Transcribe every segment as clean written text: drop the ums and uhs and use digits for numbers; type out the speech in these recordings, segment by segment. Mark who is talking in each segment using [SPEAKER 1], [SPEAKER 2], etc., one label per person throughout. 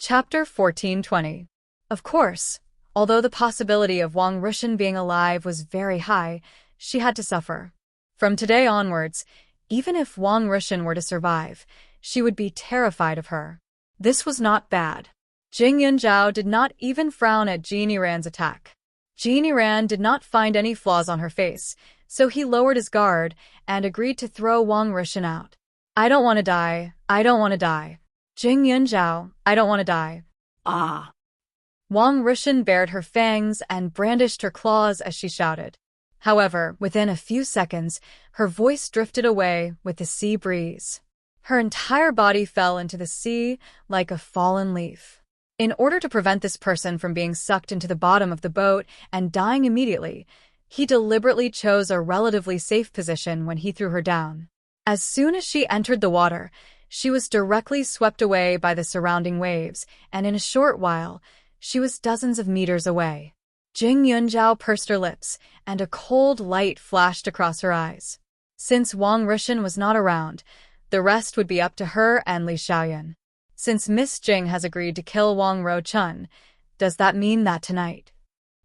[SPEAKER 1] Chapter 1420. Of course, although the possibility of Wang Rushan being alive was very high, she had to suffer. From today onwards, even if Wang Rushan were to survive, she would be terrified of her. This was not bad. Jing Yunzhao did not even frown at Jean Yiran's attack. Jean Yiran did not find any flaws on her face, so he lowered his guard and agreed to throw Wang Rushan out. I don't want to die. I don't want to die. Jing Yunzhao, I don't want to die. Ah. Wang Rushan bared her fangs and brandished her claws as she shouted. However, within a few seconds, her voice drifted away with the sea breeze. Her entire body fell into the sea like a fallen leaf. In order to prevent this person from being sucked into the bottom of the boat and dying immediately, he deliberately chose a relatively safe position when he threw her down. As soon as she entered the water, she was directly swept away by the surrounding waves, and in a short while, she was dozens of meters away. Jing Yunzhao pursed her lips, and a cold light flashed across her eyes. Since Wang Rushan was not around, the rest would be up to her and Li Xiaoyan. Since Miss Jing has agreed to kill Wang Ruchun, does that mean that tonight?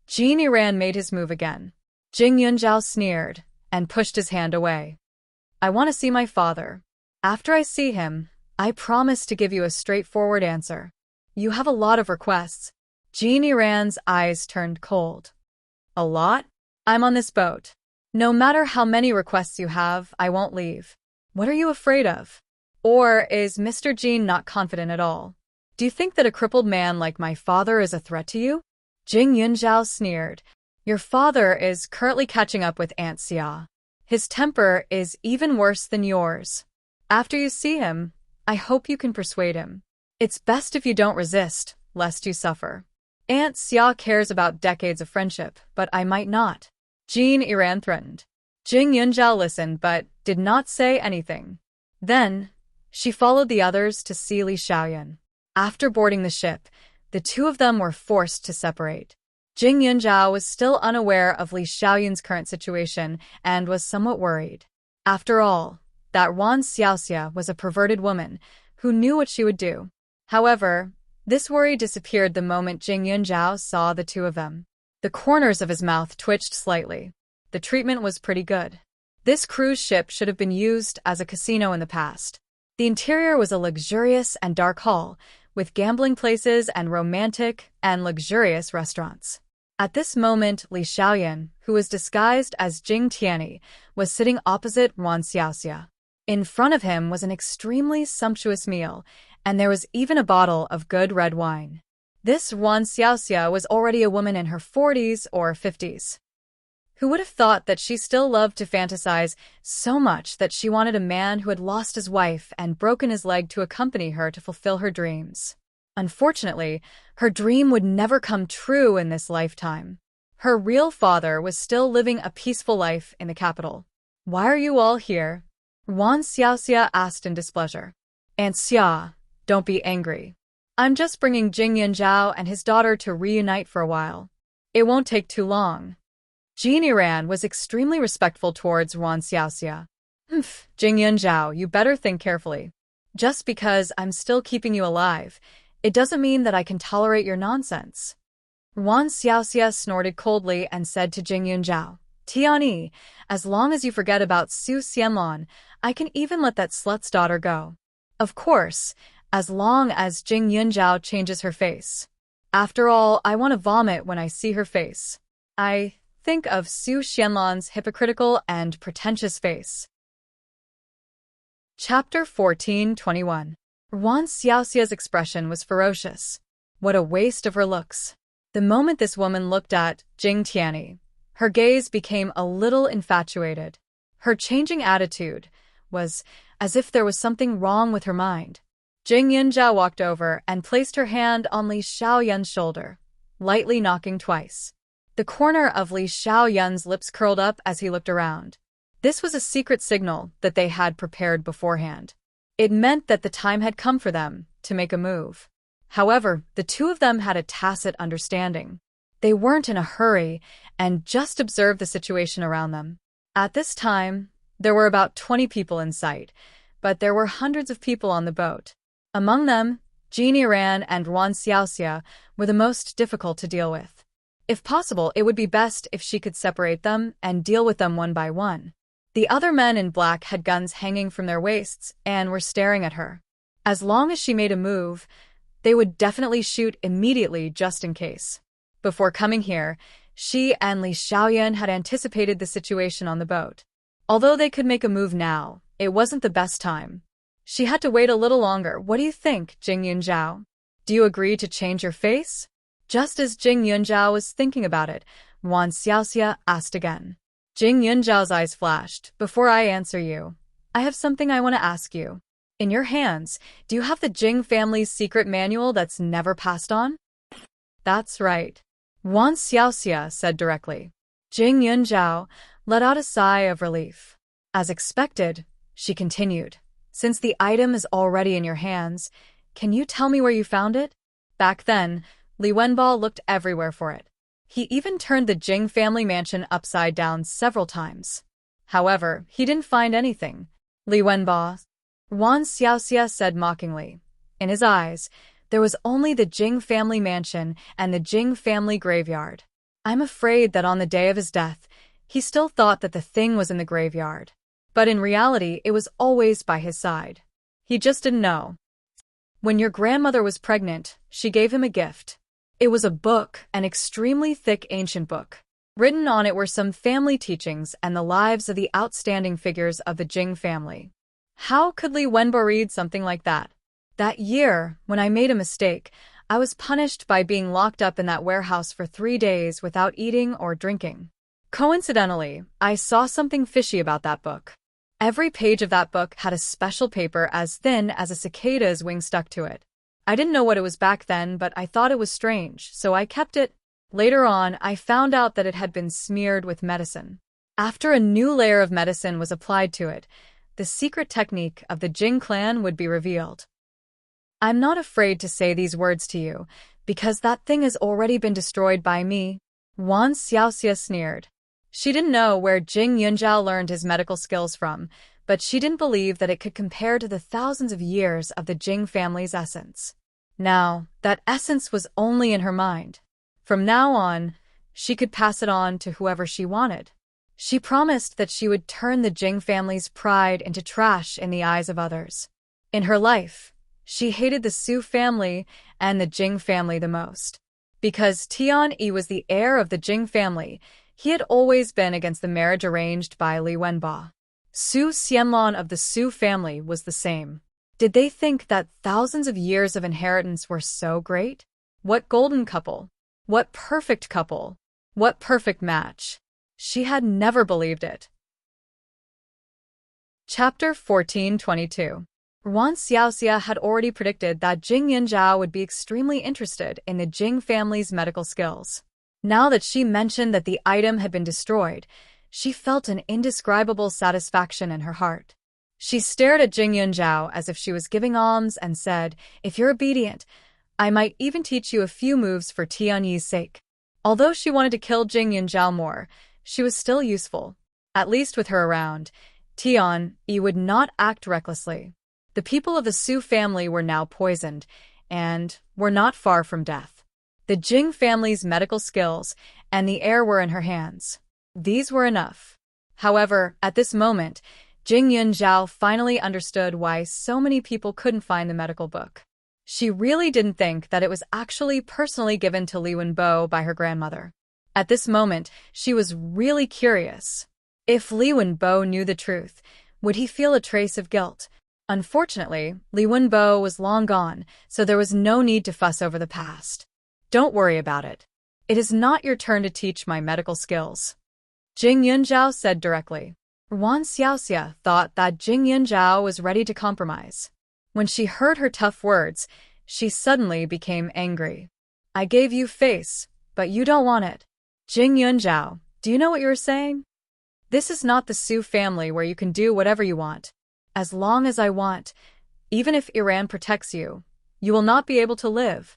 [SPEAKER 1] Jean Yiran made his move again. Jing Yunzhao sneered and pushed his hand away. I want to see my father. After I see him, I promise to give you a straightforward answer. You have a lot of requests. Jean Yiran's eyes turned cold. A lot? I'm on this boat. No matter how many requests you have, I won't leave. What are you afraid of? Or is Mr. Jean not confident at all? Do you think that a crippled man like my father is a threat to you? Jing Yunzhao sneered. Your father is currently catching up with Aunt Xia. His temper is even worse than yours. After you see him, I hope you can persuade him. It's best if you don't resist, lest you suffer. Aunt Xia cares about decades of friendship, but I might not. Jean Yiran threatened. Jing Yunzhao listened but did not say anything. Then, she followed the others to see Li Xiaoyan. After boarding the ship, the two of them were forced to separate. Jing Yunzhao was still unaware of Li Xiaoyan's current situation and was somewhat worried. After all, that Wan Xiaoxia was a perverted woman who knew what she would do. However, this worry disappeared the moment Jing Yunzhao saw the two of them. The corners of his mouth twitched slightly. The treatment was pretty good. This cruise ship should have been used as a casino in the past. The interior was a luxurious and dark hall, with gambling places and romantic and luxurious restaurants. At this moment, Li Xiaoyan, who was disguised as Jing Tianyi, was sitting opposite Wan Xiaoxia. In front of him was an extremely sumptuous meal, and there was even a bottle of good red wine. This Wan Xiaoxia was already a woman in her 40s or 50s. Who would have thought that she still loved to fantasize so much that she wanted a man who had lost his wife and broken his leg to accompany her to fulfill her dreams? Unfortunately, her dream would never come true in this lifetime. Her real father was still living a peaceful life in the capital. Why are you all here? Wan Xiaoxia asked in displeasure. Aunt Xia, don't be angry. I'm just bringing Jing Yunzhao and his daughter to reunite for a while. It won't take too long. Jean Yiran was extremely respectful towards Wan Xiaoxia. Jing Yunzhao, you better think carefully. Just because I'm still keeping you alive, it doesn't mean that I can tolerate your nonsense. Wan Xiaoxia snorted coldly and said to Jing Yunzhao, Tianyi, as long as you forget about Su Xianlan, I can even let that slut's daughter go. Of course, as long as Jing Yunzhao changes her face. After all, I want to vomit when I see her face. I think of Su Xianlan's hypocritical and pretentious face. Chapter 1421. Wan Xiaoxia's expression was ferocious. What a waste of her looks. The moment this woman looked at Jing Tianyi, her gaze became a little infatuated. Her changing attitude was as if there was something wrong with her mind. Jing Yunzhao walked over and placed her hand on Li Xiaoyan's shoulder, lightly knocking twice. The corner of Li Xiaoyan's lips curled up as he looked around. This was a secret signal that they had prepared beforehand. It meant that the time had come for them to make a move. However, the two of them had a tacit understanding. They weren't in a hurry and just observed the situation around them. At this time, there were about 20 people in sight, but there were hundreds of people on the boat. Among them, Jin Iran and Wan Xiaoxia were the most difficult to deal with. If possible, it would be best if she could separate them and deal with them one by one. The other men in black had guns hanging from their waists and were staring at her. As long as she made a move, they would definitely shoot immediately just in case. Before coming here, she and Li Xiaoyan had anticipated the situation on the boat. Although they could make a move now, it wasn't the best time. She had to wait a little longer. What do you think, Jing Yunzhao? Do you agree to change your face? Just as Jing Yunzhao was thinking about it, Wan Xiaoxia asked again. Jing Yunzhao's eyes flashed. Before I answer you, I have something I want to ask you. In your hands, do you have the Jing family's secret manual that's never passed on? That's right, Wan Xiaoxia said directly. Jing Yunzhao let out a sigh of relief. As expected, she continued. Since the item is already in your hands, can you tell me where you found it? Back then, Li Wenbo looked everywhere for it. He even turned the Jing family mansion upside down several times. However, he didn't find anything. Li Wenbo, Wan Xiaoxia said mockingly. In his eyes, there was only the Jing family mansion and the Jing family graveyard. I'm afraid that on the day of his death, he still thought that the thing was in the graveyard. But in reality, it was always by his side. He just didn't know. When your grandmother was pregnant, she gave him a gift. It was a book, an extremely thick ancient book. Written on it were some family teachings and the lives of the outstanding figures of the Jing family. How could Li Wenbo read something like that? That year, when I made a mistake, I was punished by being locked up in that warehouse for 3 days without eating or drinking. Coincidentally, I saw something fishy about that book. Every page of that book had a special paper as thin as a cicada's wing stuck to it. I didn't know what it was back then, but I thought it was strange, so I kept it. Later on, I found out that it had been smeared with medicine. After a new layer of medicine was applied to it, the secret technique of the Jing clan would be revealed. I'm not afraid to say these words to you, because that thing has already been destroyed by me, Wan Xiaoxia sneered. She didn't know where Jing Yunzhao learned his medical skills from, but she didn't believe that it could compare to the thousands of years of the Jing family's essence. Now, that essence was only in her mind. From now on, she could pass it on to whoever she wanted. She promised that she would turn the Jing family's pride into trash in the eyes of others. In her life, she hated the Su family and the Jing family the most. Because Tian-Yi was the heir of the Jing family, he had always been against the marriage arranged by Li Wenbo. Su Xianlong of the Su family was the same. Did they think that thousands of years of inheritance were so great? What golden couple! What perfect couple! What perfect match! She had never believed it. Chapter 1422. Wan Xiaoxia had already predicted that Jing Yunzhao would be extremely interested in the Jing family's medical skills. Now that she mentioned that the item had been destroyed, she felt an indescribable satisfaction in her heart. She stared at Jing Yunzhao as if she was giving alms and said, "If you're obedient, I might even teach you a few moves for Tian-Yi's sake." Although she wanted to kill Jing Yunzhao more, she was still useful. At least with her around, Tian-Yi would not act recklessly. The people of the Su family were now poisoned, and were not far from death. The Jing family's medical skills and the heir were in her hands. These were enough. However, at this moment, Jing Yunzhao finally understood why so many people couldn't find the medical book. She really didn't think that it was actually personally given to Li Wenbo by her grandmother. At this moment, she was really curious. If Li Wenbo knew the truth, would he feel a trace of guilt? Unfortunately, Li Wenbo was long gone, so there was no need to fuss over the past. Don't worry about it. It is not your turn to teach my medical skills, Jing Yunzhao said directly. Wan Xiaoxia thought that Jing Yunzhao was ready to compromise. When she heard her tough words, she suddenly became angry. I gave you face, but you don't want it. Jing Yunzhao, do you know what you're saying? This is not the Su family where you can do whatever you want. As long as I want, even if Iran protects you, you will not be able to live.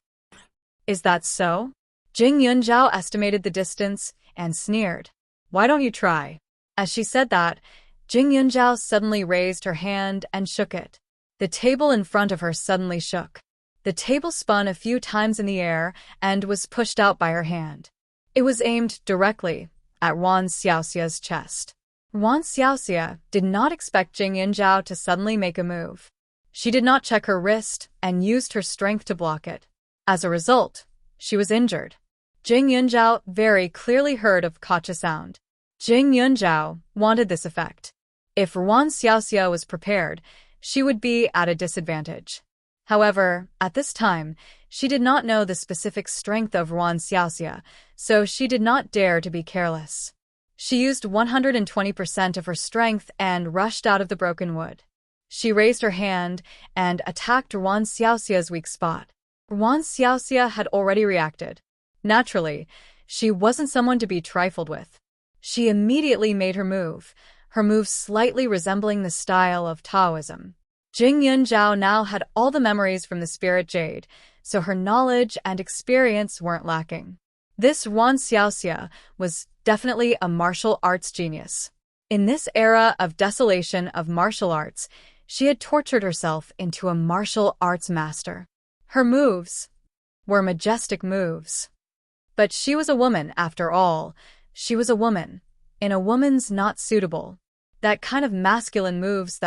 [SPEAKER 1] Is that so? Jing Yunzhao estimated the distance and sneered. Why don't you try? As she said that, Jing Yunzhao suddenly raised her hand and shook it. The table in front of her suddenly shook. The table spun a few times in the air and was pushed out by her hand. It was aimed directly at Wan Xiaoxia's chest. Wan Xiaoxia did not expect Jing Yunjiao to suddenly make a move. She did not check her wrist and used her strength to block it. As a result, she was injured. Jing Yunjiao very clearly heard of gotcha sound. Jing Yunjiao wanted this effect. If Wan Xiaoxia was prepared, she would be at a disadvantage. However, at this time, she did not know the specific strength of Wan Xiaoxia, so she did not dare to be careless. She used 120% of her strength and rushed out of the broken wood. She raised her hand and attacked Wan Xiaoxia's weak spot. Wan Xiaoxia had already reacted. Naturally, she wasn't someone to be trifled with. She immediately made her move slightly resembling the style of Taoism. Jing Yunjiao now had all the memories from the spirit jade, so her knowledge and experience weren't lacking. This Wan Xiaoxia was definitely a martial arts genius. In this era of desolation of martial arts, she had tortured herself into a martial arts master. Her moves were majestic moves. But she was a woman, after all. She was a woman. In a woman's not suitable. That kind of masculine moves.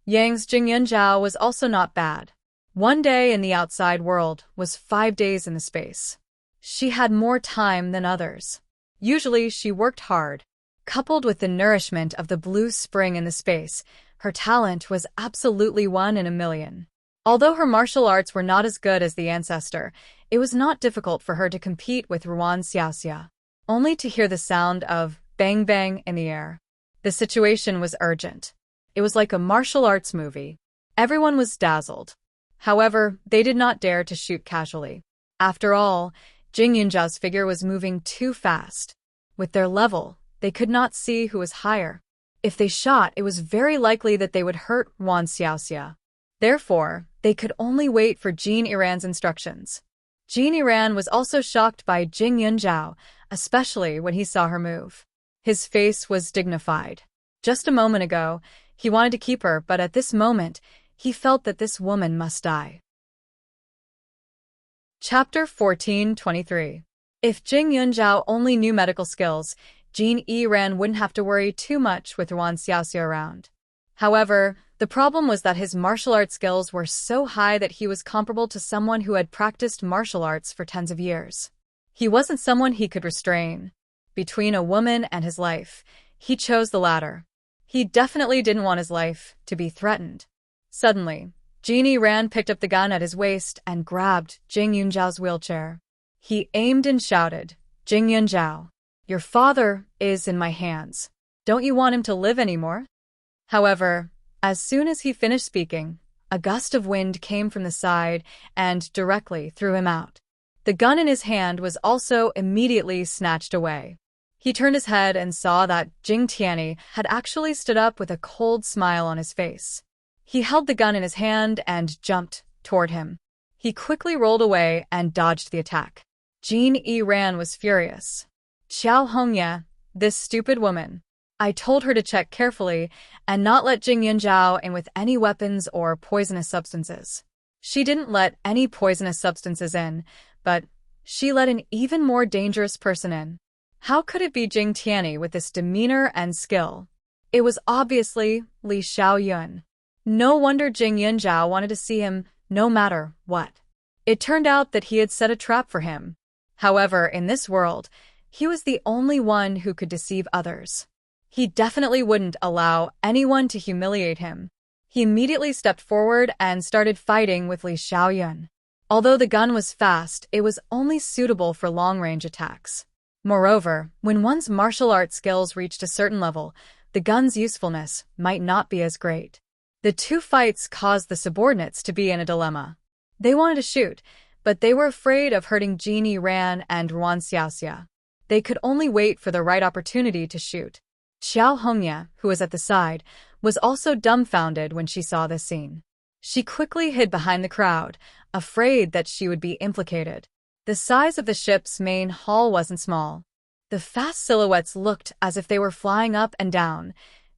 [SPEAKER 1] Yang's Jing Yunjiao was also not bad. One day in the outside world was 5 days in the space. She had more time than others. Usually she worked hard. Coupled with the nourishment of the blue spring in the space, her talent was absolutely 1 in a million. Although her martial arts were not as good as the ancestor, it was not difficult for her to compete with Wan Xiaoxia. Only to hear the sound of bang bang in the air. The situation was urgent. It was like a martial arts movie. Everyone was dazzled. However, they did not dare to shoot casually. After all, Jing Yunjiao's figure was moving too fast. With their level, they could not see who was higher. If they shot, it was very likely that they would hurt Wan Xiaoxia. Therefore, they could only wait for Jin Yiran's instructions. Jin Yiran was also shocked by Jing Yunjiao, especially when he saw her move. His face was dignified. Just a moment ago, he wanted to keep her, but at this moment, he felt that this woman must die. Chapter 14:23. If Jing Yunjiao only knew medical skills, Jin Yiran wouldn't have to worry too much with Wan Xiaoxia around. However, the problem was that his martial arts skills were so high that he was comparable to someone who had practiced martial arts for tens of years. He wasn't someone he could restrain. Between a woman and his life, he chose the latter. He definitely didn't want his life to be threatened. Suddenly, Jin Yiran picked up the gun at his waist and grabbed Jing Yunjiao's wheelchair. He aimed and shouted, "Jing Yunjiao, your father is in my hands. Don't you want him to live anymore?" However, as soon as he finished speaking, a gust of wind came from the side and directly threw him out. The gun in his hand was also immediately snatched away. He turned his head and saw that Jing Tianyi had actually stood up with a cold smile on his face. He held the gun in his hand and jumped toward him. He quickly rolled away and dodged the attack. Jin Yiran was furious. "Qiao Hongye, this stupid woman. I told her to check carefully and not let Jing Yunjiao in with any weapons or poisonous substances. She didn't let any poisonous substances in, but she let an even more dangerous person in. How could it be Jing Tianyi with this demeanor and skill? It was obviously Li Xiaoyun. No wonder Jing Yunjiao wanted to see him no matter what. It turned out that he had set a trap for him. However, in this world, he was the only one who could deceive others. He definitely wouldn't allow anyone to humiliate him. He immediately stepped forward and started fighting with Li Xiaoyun. Although the gun was fast, it was only suitable for long-range attacks. Moreover, when one's martial arts skills reached a certain level, the gun's usefulness might not be as great. The two fights caused the subordinates to be in a dilemma. They wanted to shoot, but they were afraid of hurting Jin Yiran and Wan Xiaoxia. They could only wait for the right opportunity to shoot. Qiao Hongye, who was at the side, was also dumbfounded when she saw this scene. She quickly hid behind the crowd, afraid that she would be implicated. The size of the ship's main hall wasn't small. The fast silhouettes looked as if they were flying up and down,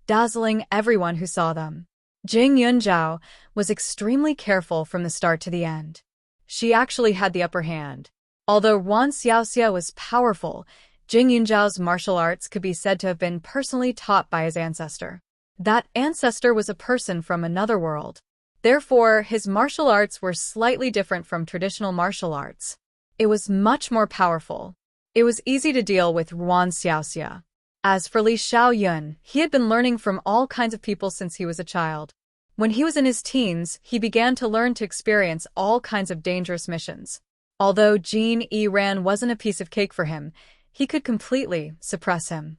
[SPEAKER 1] dazzling everyone who saw them. Jing Yunzhao was extremely careful from the start to the end. She actually had the upper hand. Although Wan Xiaoxia was powerful, Jing Yunzhao's martial arts could be said to have been personally taught by his ancestor. That ancestor was a person from another world. Therefore, his martial arts were slightly different from traditional martial arts. It was much more powerful. It was easy to deal with Wan Xiaoxia. As for Li Xiaoyun, he had been learning from all kinds of people since he was a child. When he was in his teens, he began to learn to experience all kinds of dangerous missions. Although Jin Yiran wasn't a piece of cake for him, he could completely suppress him.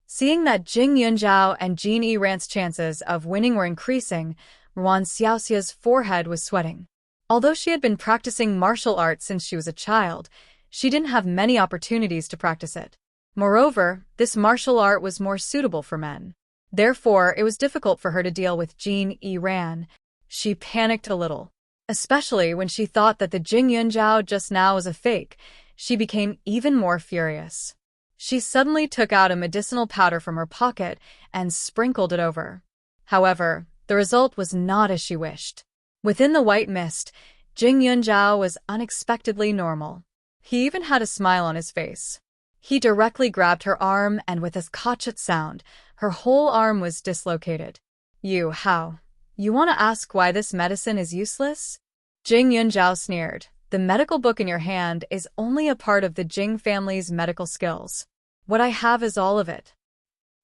[SPEAKER 1] Seeing that Jing Yunzhao and Jin Yiran's chances of winning were increasing, Wan Xiaoxia's forehead was sweating. Although she had been practicing martial arts since she was a child, she didn't have many opportunities to practice it. Moreover, this martial art was more suitable for men. Therefore, it was difficult for her to deal with Jin Yiran. She panicked a little. Especially when she thought that the Jing Yunzhao just now was a fake, she became even more furious. She suddenly took out a medicinal powder from her pocket and sprinkled it over. However, the result was not as she wished. Within the white mist, Jing Yunzhao was unexpectedly normal. He even had a smile on his face. He directly grabbed her arm and with a kachut sound, her whole arm was dislocated. How? You want to ask why this medicine is useless? Jing Yunzhao sneered. The medical book in your hand is only a part of the Jing family's medical skills. What I have is all of it.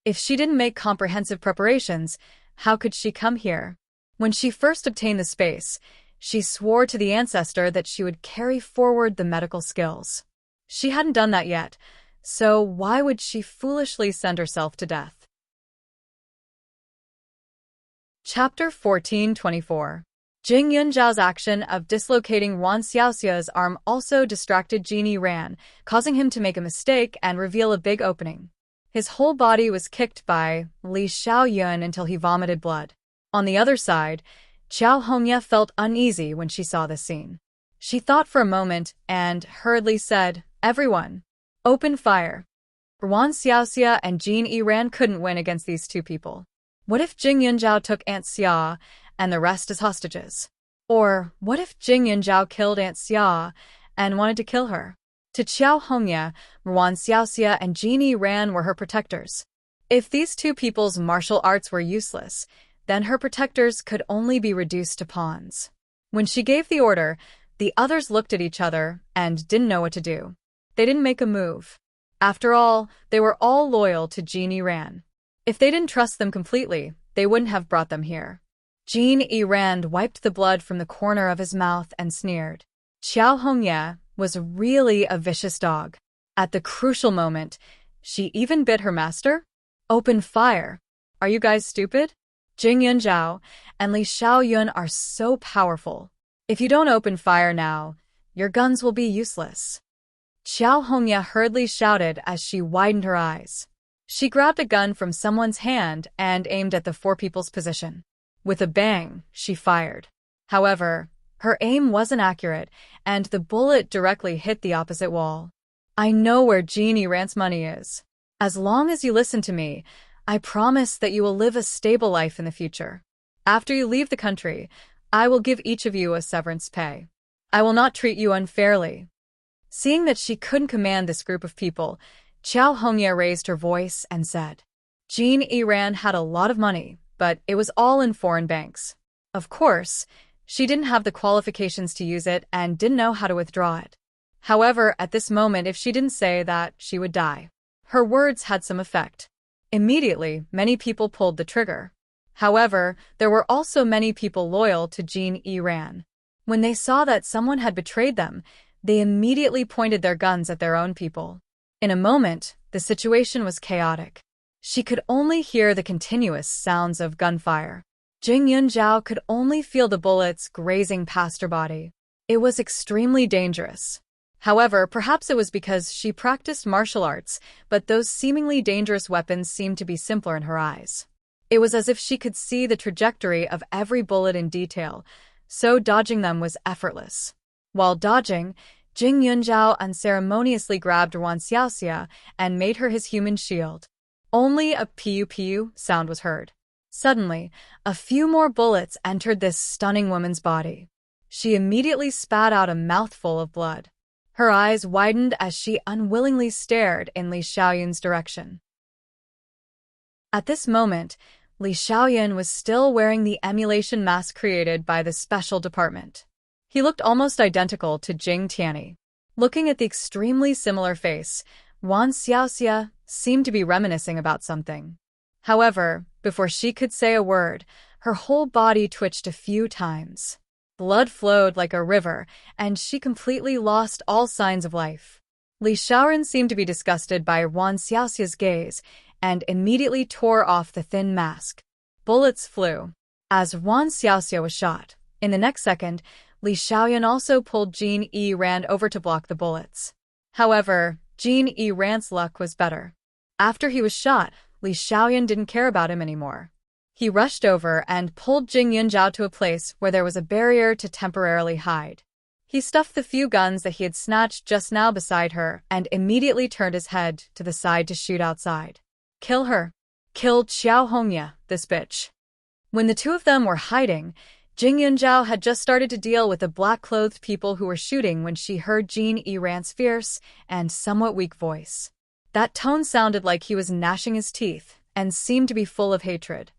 [SPEAKER 1] If she didn't make comprehensive preparations, how could she come here? When she first obtained the space, she swore to the ancestor that she would carry forward the medical skills. She hadn't done that yet, so why would she foolishly send herself to death? Chapter 1424. Jing Yunzhao's action of dislocating Wan Xiaoxia's arm also distracted Jin Yiran, causing him to make a mistake and reveal a big opening. His whole body was kicked by Li Xiaoyun until he vomited blood. On the other side, Qiao Hongye felt uneasy when she saw this scene. She thought for a moment and hurriedly said, "Everyone, open fire." Wan Xiaoxia and Jin Yiran couldn't win against these two people. What if Jing Yunzhao took Aunt Xia and the rest as hostages? Or what if Jing Yunzhao killed Aunt Xia and wanted to kill her? To Qiao Hongye, Wan Xiaoxia and Jin Yiran were her protectors. If these two people's martial arts were useless, then her protectors could only be reduced to pawns. When she gave the order, the others looked at each other and didn't know what to do. They didn't make a move. After all, they were all loyal to Jin Yiran. If they didn't trust them completely, they wouldn't have brought them here. Jin Yiran wiped the blood from the corner of his mouth and sneered. Qiao Hongye was really a vicious dog. At the crucial moment, she even bit her master? Open fire. Are you guys stupid? Jing Yunzhao and Li Xiaoyun are so powerful. If you don't open fire now, your guns will be useless. Qiao Hongye hurriedly shouted as she widened her eyes. She grabbed a gun from someone's hand and aimed at the four people's position. With a bang, she fired. However, her aim wasn't accurate, and the bullet directly hit the opposite wall. I know where Jin Yiran's money is. As long as you listen to me, I promise that you will live a stable life in the future. After you leave the country, I will give each of you a severance pay. I will not treat you unfairly. Seeing that she couldn't command this group of people, Qiao Hongye raised her voice and said, Jin Yiran had a lot of money, but it was all in foreign banks. Of course, she didn't have the qualifications to use it and didn't know how to withdraw it. However, at this moment, if she didn't say that, she would die. Her words had some effect. Immediately, many people pulled the trigger. However, there were also many people loyal to Jin Yiran. When they saw that someone had betrayed them, they immediately pointed their guns at their own people. In a moment, the situation was chaotic. She could only hear the continuous sounds of gunfire. Jing Yunzhao could only feel the bullets grazing past her body. It was extremely dangerous. However, perhaps it was because she practiced martial arts, but those seemingly dangerous weapons seemed to be simpler in her eyes. It was as if she could see the trajectory of every bullet in detail, so dodging them was effortless. While dodging, Jing Yunzhao unceremoniously grabbed Wan Xiaoxia and made her his human shield. Only a piu-piu sound was heard. Suddenly, a few more bullets entered this stunning woman's body. She immediately spat out a mouthful of blood. Her eyes widened as she unwillingly stared in Li Xiaoyun's direction. At this moment, Li Xiaoyun was still wearing the emulation mask created by the special department. He looked almost identical to Jing Tianyi. Looking at the extremely similar face, Wan Xiaoxia seemed to be reminiscing about something. However, before she could say a word, her whole body twitched a few times. Blood flowed like a river, and she completely lost all signs of life. Li Xiaoyun seemed to be disgusted by Wan Xiaoxia's gaze and immediately tore off the thin mask. Bullets flew. As Wan Xiaoxia was shot, in the next second, Li Xiaoyun also pulled Jin Yiran over to block the bullets. However, Jin Yiran's luck was better. After he was shot, Li Xiaoyun didn't care about him anymore. He rushed over and pulled Jing Yunjiao to a place where there was a barrier to temporarily hide. He stuffed the few guns that he had snatched just now beside her and immediately turned his head to the side to shoot outside. Kill her. Kill Xiao Hongya, this bitch. When the two of them were hiding, Jing Yunjiao had just started to deal with the black-clothed people who were shooting when she heard Jin Yiran's fierce and somewhat weak voice. That tone sounded like he was gnashing his teeth and seemed to be full of hatred.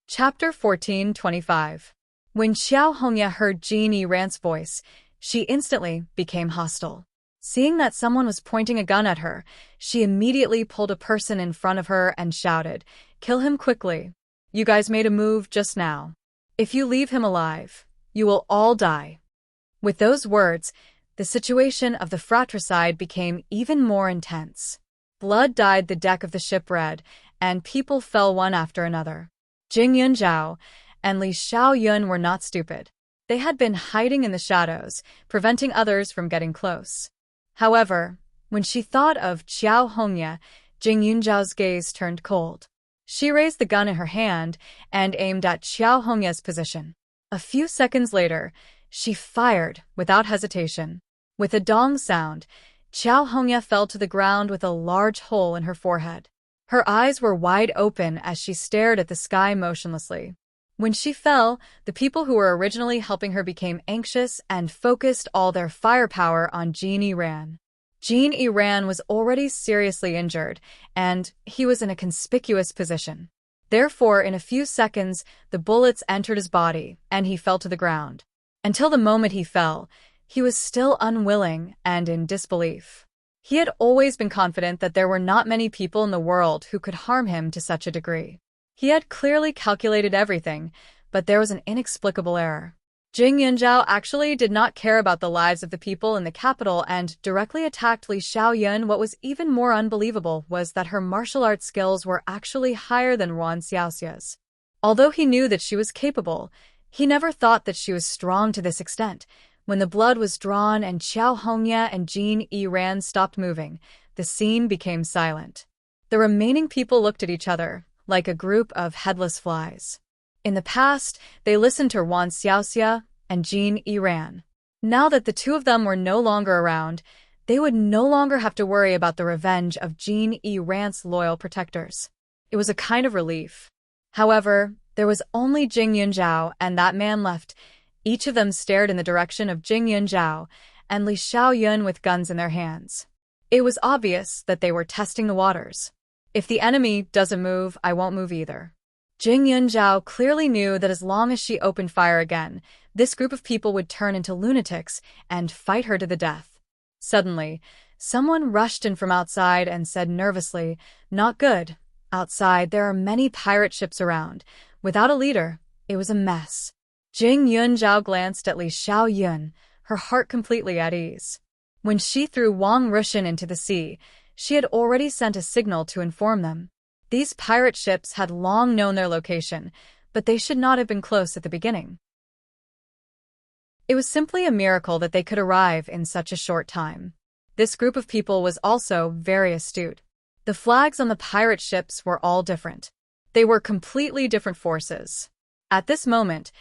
[SPEAKER 1] Chapter 14:25. When Xiao Hongya heard Jin Yiran's voice, she instantly became hostile. Seeing that someone was pointing a gun at her, she immediately pulled a person in front of her and shouted, "Kill him quickly. You guys made a move just now. If you leave him alive, you will all die." With those words, the situation of the fratricide became even more intense. Blood dyed the deck of the ship red, and people fell one after another. Jing Yunjiao and Li Xiaoyun were not stupid. They had been hiding in the shadows, preventing others from getting close. However, when she thought of Xiao Hongya, Jing Yunjiao's gaze turned cold. She raised the gun in her hand and aimed at Xiao Hongya's position. A few seconds later, she fired without hesitation. With a dong sound, Xiao Hongya fell to the ground with a large hole in her forehead. Her eyes were wide open as she stared at the sky motionlessly. When she fell, the people who were originally helping her became anxious and focused all their firepower on Jin Yiran. Jin Yiran was already seriously injured, and he was in a conspicuous position. Therefore, in a few seconds, the bullets entered his body, and he fell to the ground. Until the moment he fell, he was still unwilling and in disbelief. He had always been confident that there were not many people in the world who could harm him to such a degree. He had clearly calculated everything, but there was an inexplicable error. Jing Yunjiao actually did not care about the lives of the people in the capital and directly attacked Li Xiaoyun. What was even more unbelievable was that her martial arts skills were actually higher than Wan Xiaoxia's. Although he knew that she was capable, he never thought that she was strong to this extent. When the blood was drawn and Xiao Hongya and Jin Yiran stopped moving, the scene became silent. The remaining people looked at each other, like a group of headless flies. In the past, they listened to Wan Xiaoxia and Jin Yiran. Now that the two of them were no longer around, they would no longer have to worry about the revenge of Jin Yiran's loyal protectors. It was a kind of relief. However, there was only Jing Yunjiao and that man left. Each of them stared in the direction of Jing Yunjiao and Li Xiaoyun with guns in their hands. It was obvious that they were testing the waters. If the enemy doesn't move, I won't move either. Jing Yunjiao clearly knew that as long as she opened fire again, this group of people would turn into lunatics and fight her to the death. Suddenly, someone rushed in from outside and said nervously, "Not good. Outside, there are many pirate ships around. Without a leader, it was a mess." Jing Yunjiao glanced at Li Xiaoyun, her heart completely at ease. When she threw Wang Rushin into the sea, she had already sent a signal to inform them. These pirate ships had long known their location, but they should not have been close at the beginning. It was simply a miracle that they could arrive in such a short time. This group of people was also very astute. The flags on the pirate ships were all different. They were completely different forces. At this moment,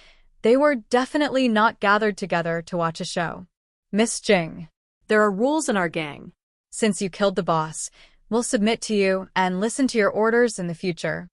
[SPEAKER 1] they were definitely not gathered together to watch a show. "Miss Jing, there are rules in our gang. Since you killed the boss, We'll submit to you and listen to your orders in the future.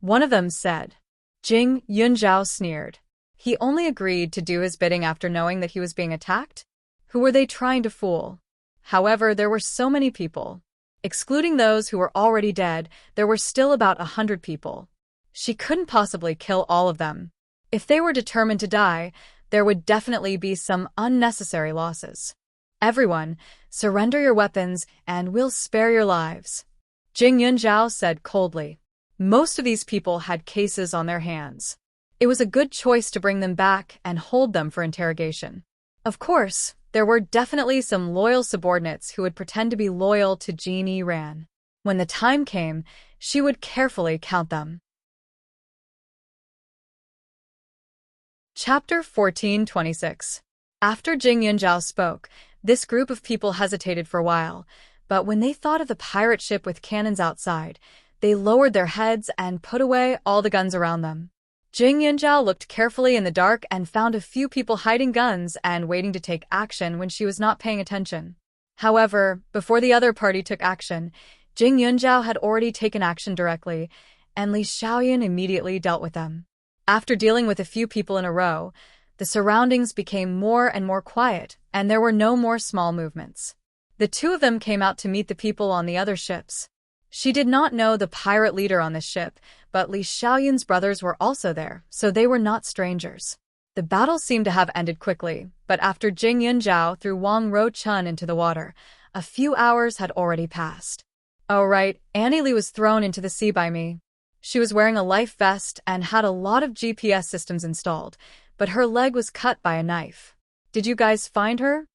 [SPEAKER 1] One of them said. Jing Yunzhao sneered. He only agreed to do his bidding after knowing that he was being attacked? Who were they trying to fool? However, there were so many people. Excluding those who were already dead, there were still about 100 people. She couldn't possibly kill all of them. If they were determined to die, there would definitely be some unnecessary losses. Everyone, surrender your weapons and we'll spare your lives, Jing Yunzhao said coldly. Most of these people had cases on their hands. It was a good choice to bring them back and hold them for interrogation. Of course, there were definitely some loyal subordinates who would pretend to be loyal to Dreamy Ran. When the time came, she would carefully count them. Chapter 1426. After Jing Yunzhao spoke, this group of people hesitated for a while, but when they thought of the pirate ship with cannons outside, they lowered their heads and put away all the guns around them. Jing Yunzhao looked carefully in the dark and found a few people hiding guns and waiting to take action when she was not paying attention. However, before the other party took action, Jing Yunzhao had already taken action directly, and Li Xiaoyan immediately dealt with them. After dealing with a few people in a row, the surroundings became more and more quiet, and there were no more small movements. The two of them came out to meet the people on the other ships. She did not know the pirate leader on this ship, but Li Xiaoyan's brothers were also there, so they were not strangers. The battle seemed to have ended quickly, but after Jing Yunzhao threw Wang Ro-chun into the water, a few hours had already passed. Oh right, Annie Li was thrown into the sea by me. She was wearing a life vest and had a lot of GPS systems installed, but her leg was cut by a knife. Did you guys find her?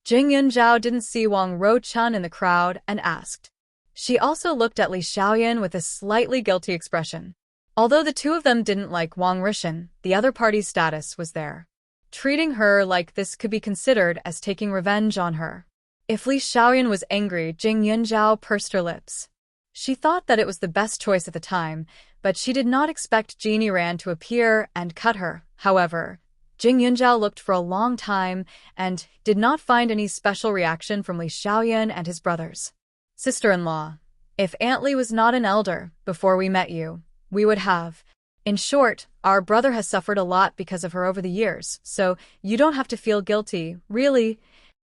[SPEAKER 1] Jing Yunzhao didn't see Wang Ro-chun in the crowd and asked. She also looked at Li Xiaoyan with a slightly guilty expression. Although the two of them didn't like Wang Rishan, the other party's status was there. Treating her like this could be considered as taking revenge on her. If Li Xiaoyan was angry, Jing Yunzhao pursed her lips. She thought that it was the best choice at the time, but she did not expect Dreamy Ran to appear and cut her. However, Jing Yunzhao looked for a long time and did not find any special reaction from Li Xiaoyan and his brothers. Sister-in-law, if Aunt Li was not an elder before we met you, we would have. In short, our brother has suffered a lot because of her over the years, so you don't have to feel guilty, really.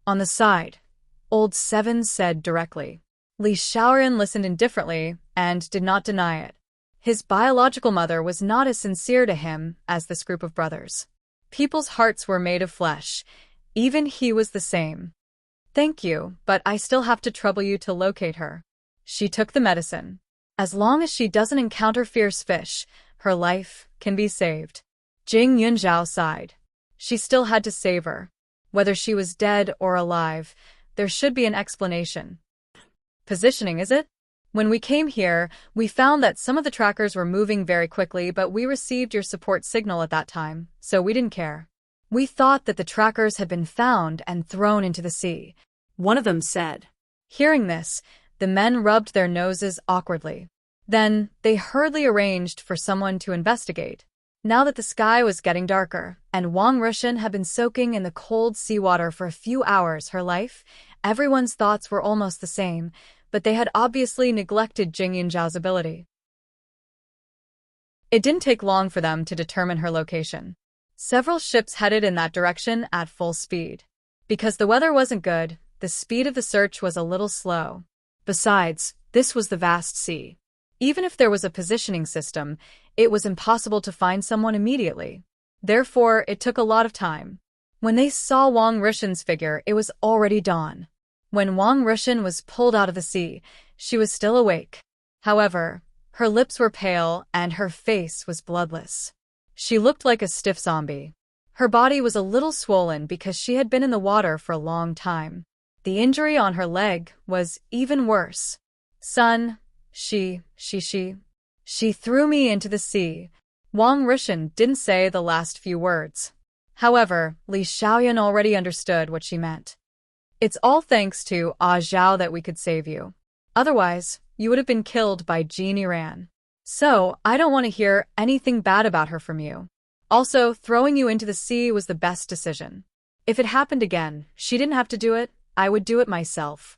[SPEAKER 1] On the side, Old Seven said directly. Li Xiaoyan listened indifferently and did not deny it. His biological mother was not as sincere to him as this group of brothers. People's hearts were made of flesh. Even he was the same. Thank you, but I still have to trouble you to locate her. She took the medicine. As long as she doesn't encounter fierce fish, her life can be saved. Jing Yunzhao sighed. She still had to save her. Whether she was dead or alive, there should be an explanation. Positioning, is it? When we came here, we found that some of the trackers were moving very quickly, but we received your support signal at that time, so we didn't care. We thought that the trackers had been found and thrown into the sea, one of them said. Hearing this, the men rubbed their noses awkwardly. Then, they hurriedly arranged for someone to investigate. Now that the sky was getting darker, and Wang Rishan had been soaking in the cold seawater for a few hours her life, everyone's thoughts were almost the same, but they had obviously neglected Jing Yunzhao's ability. It didn't take long for them to determine her location. Several ships headed in that direction at full speed. Because the weather wasn't good, the speed of the search was a little slow. Besides, this was the vast sea. Even if there was a positioning system, it was impossible to find someone immediately. Therefore, it took a lot of time. When they saw Wang Rishan's figure, it was already dawn. When Wang Rishan was pulled out of the sea, she was still awake. However, her lips were pale and her face was bloodless. She looked like a stiff zombie. Her body was a little swollen because she had been in the water for a long time. The injury on her leg was even worse. Son, she threw me into the sea. Wang Rishan didn't say the last few words. However, Li Xiaoyan already understood what she meant. It's all thanks to Ah Zhao that we could save you. Otherwise, you would have been killed by Dreamy Ran. So, I don't want to hear anything bad about her from you. Also, throwing you into the sea was the best decision. If it happened again, she didn't have to do it, I would do it myself.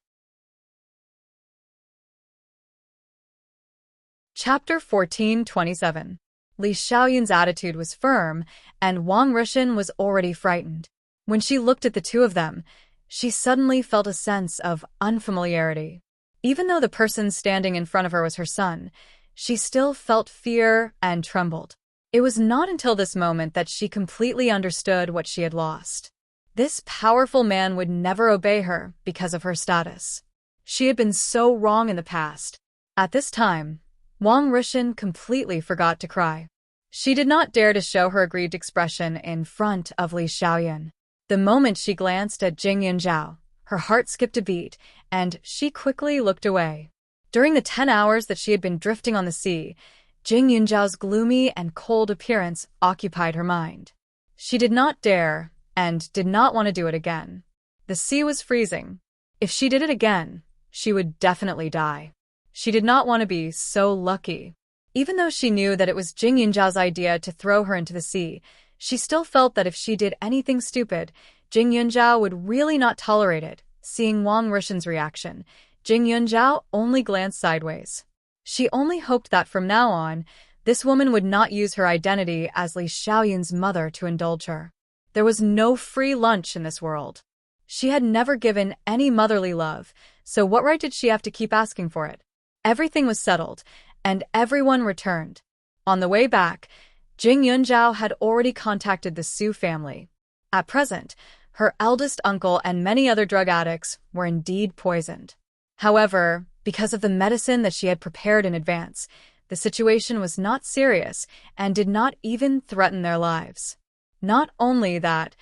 [SPEAKER 1] Chapter 1427. Li Xiaoyun's attitude was firm, and Wang Rishan was already frightened. When she looked at the two of them, she suddenly felt a sense of unfamiliarity. Even though the person standing in front of her was her son, she still felt fear and trembled. It was not until this moment that she completely understood what she had lost. This powerful man would never obey her because of her status. She had been so wrong in the past. At this time, Wang Rishan completely forgot to cry. She did not dare to show her aggrieved expression in front of Li Xiaoyun. The moment she glanced at Jing Yunzhao, her heart skipped a beat, and she quickly looked away. During the 10 hours that she had been drifting on the sea, Jing Yunzhao's gloomy and cold appearance occupied her mind. She did not dare, and did not want to do it again. The sea was freezing. If she did it again, she would definitely die. She did not want to be so lucky. Even though she knew that it was Jing Yunzhao's idea to throw her into the sea, she still felt that if she did anything stupid, Jing Yunzhao would really not tolerate it. Seeing Wang Rishan's reaction, Jing Yunzhao only glanced sideways. She only hoped that from now on, this woman would not use her identity as Li Xiaoyun's mother to indulge her. There was no free lunch in this world. She had never given any motherly love, so what right did she have to keep asking for it? Everything was settled, and everyone returned. On the way back, Jing Yunzhao had already contacted the Su family. At present, her eldest uncle and many other drug addicts were indeed poisoned. However, because of the medicine that she had prepared in advance, the situation was not serious and did not even threaten their lives. Not only that,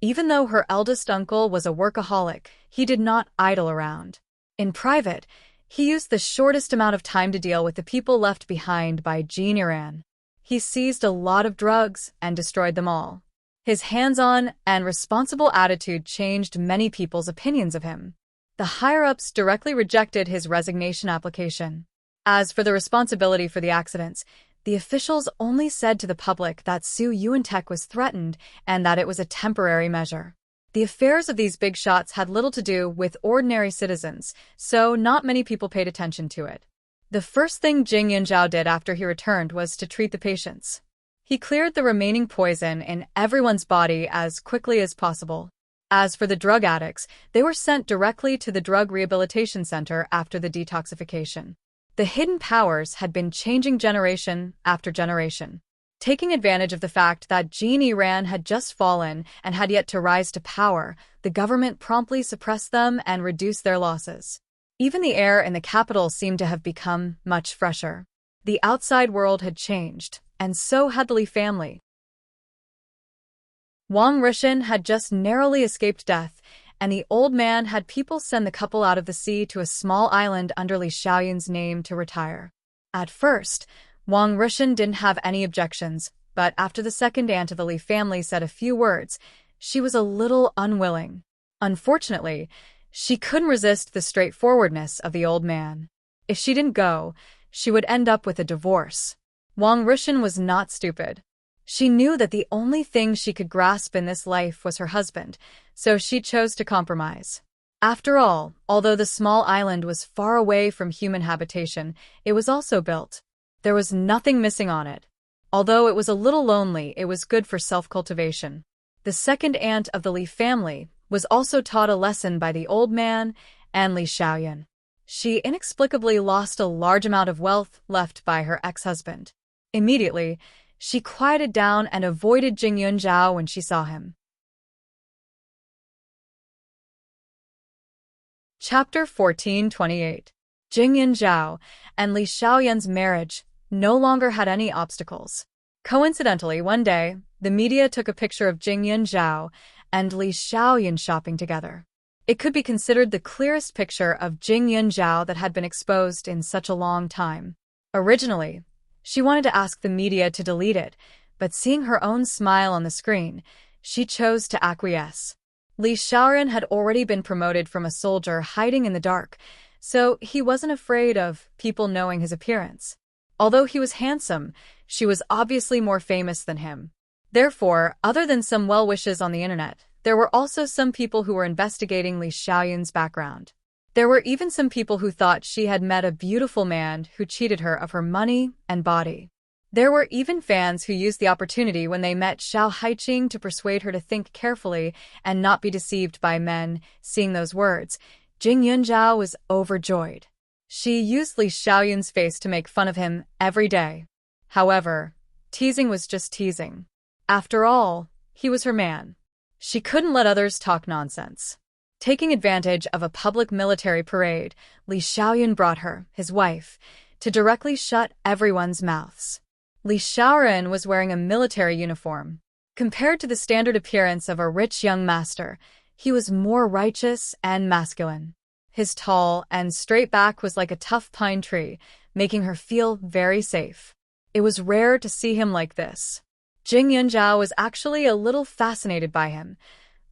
[SPEAKER 1] even though her eldest uncle was a workaholic, he did not idle around. In private, he used the shortest amount of time to deal with the people left behind by Jean Iran. He seized a lot of drugs and destroyed them all. His hands-on and responsible attitude changed many people's opinions of him. The higher-ups directly rejected his resignation application. As for the responsibility for the accidents, the officials only said to the public that Su Yuantech was threatened and that it was a temporary measure. The affairs of these big shots had little to do with ordinary citizens, so not many people paid attention to it. The first thing Jing Yunzhao did after he returned was to treat the patients. He cleared the remaining poison in everyone's body as quickly as possible. As for the drug addicts, they were sent directly to the drug rehabilitation center after the detoxification. The hidden powers had been changing generation after generation. Taking advantage of the fact that Jean Iran had just fallen and had yet to rise to power, the government promptly suppressed them and reduced their losses. Even the air in the capital seemed to have become much fresher. The outside world had changed, and so had the Li family. Wang Rishan had just narrowly escaped death, and the old man had people send the couple out of the sea to a small island under Li Xiaoyun's name to retire. At first, Wang Rishan didn't have any objections, but after the second aunt of the Li family said a few words, she was a little unwilling. Unfortunately, she couldn't resist the straightforwardness of the old man. If she didn't go, she would end up with a divorce. Wang Rishan was not stupid. She knew that the only thing she could grasp in this life was her husband, so she chose to compromise. After all, although the small island was far away from human habitation, it was also built. There was nothing missing on it. Although it was a little lonely, it was good for self-cultivation. The second aunt of the Li family was also taught a lesson by the old man and Li Xiaoyun. She inexplicably lost a large amount of wealth left by her ex-husband. Immediately, she quieted down and avoided Jing Yunzhao when she saw him. Chapter 1428. Jing Yunzhao and Li Xiaoyun's marriage no longer had any obstacles. Coincidentally, one day, the media took a picture of Jing Yunzhao and Li Xiaoyun shopping together. It could be considered the clearest picture of Jing Yunzhao that had been exposed in such a long time. Originally, she wanted to ask the media to delete it, but seeing her own smile on the screen, she chose to acquiesce. Li Xiaoyun had already been promoted from a soldier hiding in the dark, so he wasn't afraid of people knowing his appearance. Although he was handsome, she was obviously more famous than him. Therefore, other than some well-wishes on the internet, there were also some people who were investigating Li Xiaoyun's background. There were even some people who thought she had met a beautiful man who cheated her of her money and body. There were even fans who used the opportunity when they met Xiao Haiqing to persuade her to think carefully and not be deceived by men. Seeing those words, Jing Yunzhao was overjoyed. She used Li Xiaoyun's face to make fun of him every day. However, teasing was just teasing. After all, he was her man. She couldn't let others talk nonsense. Taking advantage of a public military parade, Li Xiaoyun brought her, his wife, to directly shut everyone's mouths. Li Xiaoren was wearing a military uniform. Compared to the standard appearance of a rich young master, he was more righteous and masculine. His tall and straight back was like a tough pine tree, making her feel very safe. It was rare to see him like this. Jing Yunzhao was actually a little fascinated by him.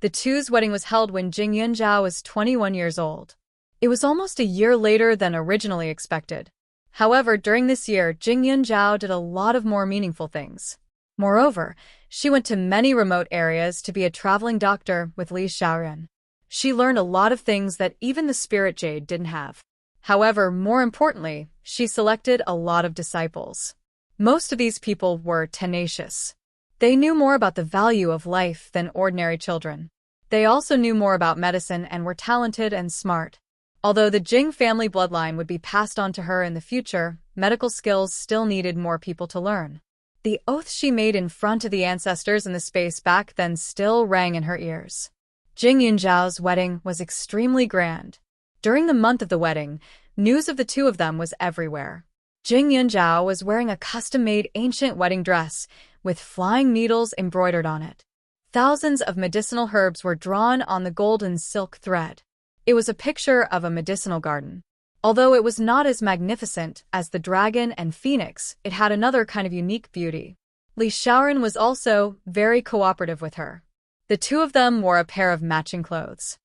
[SPEAKER 1] The two's wedding was held when Jing Yunzhao was 21 years old. It was almost a year later than originally expected. However, during this year, Jing Yunzhao did a lot of more meaningful things. Moreover, she went to many remote areas to be a traveling doctor with Li Xiaoren. She learned a lot of things that even the spirit jade didn't have. However, more importantly, she selected a lot of disciples. Most of these people were tenacious. They knew more about the value of life than ordinary children. They also knew more about medicine and were talented and smart. Although the Jing family bloodline would be passed on to her in the future, medical skills still needed more people to learn. The oath she made in front of the ancestors in the space back then still rang in her ears. Jing Yunzhao's wedding was extremely grand. During the month of the wedding, news of the two of them was everywhere. Jing Yunzhao was wearing a custom-made ancient wedding dress with flying needles embroidered on it. Thousands of medicinal herbs were drawn on the golden silk thread. It was a picture of a medicinal garden. Although it was not as magnificent as the dragon and phoenix, it had another kind of unique beauty. Li Xiaoren was also very cooperative with her. The two of them wore a pair of matching clothes.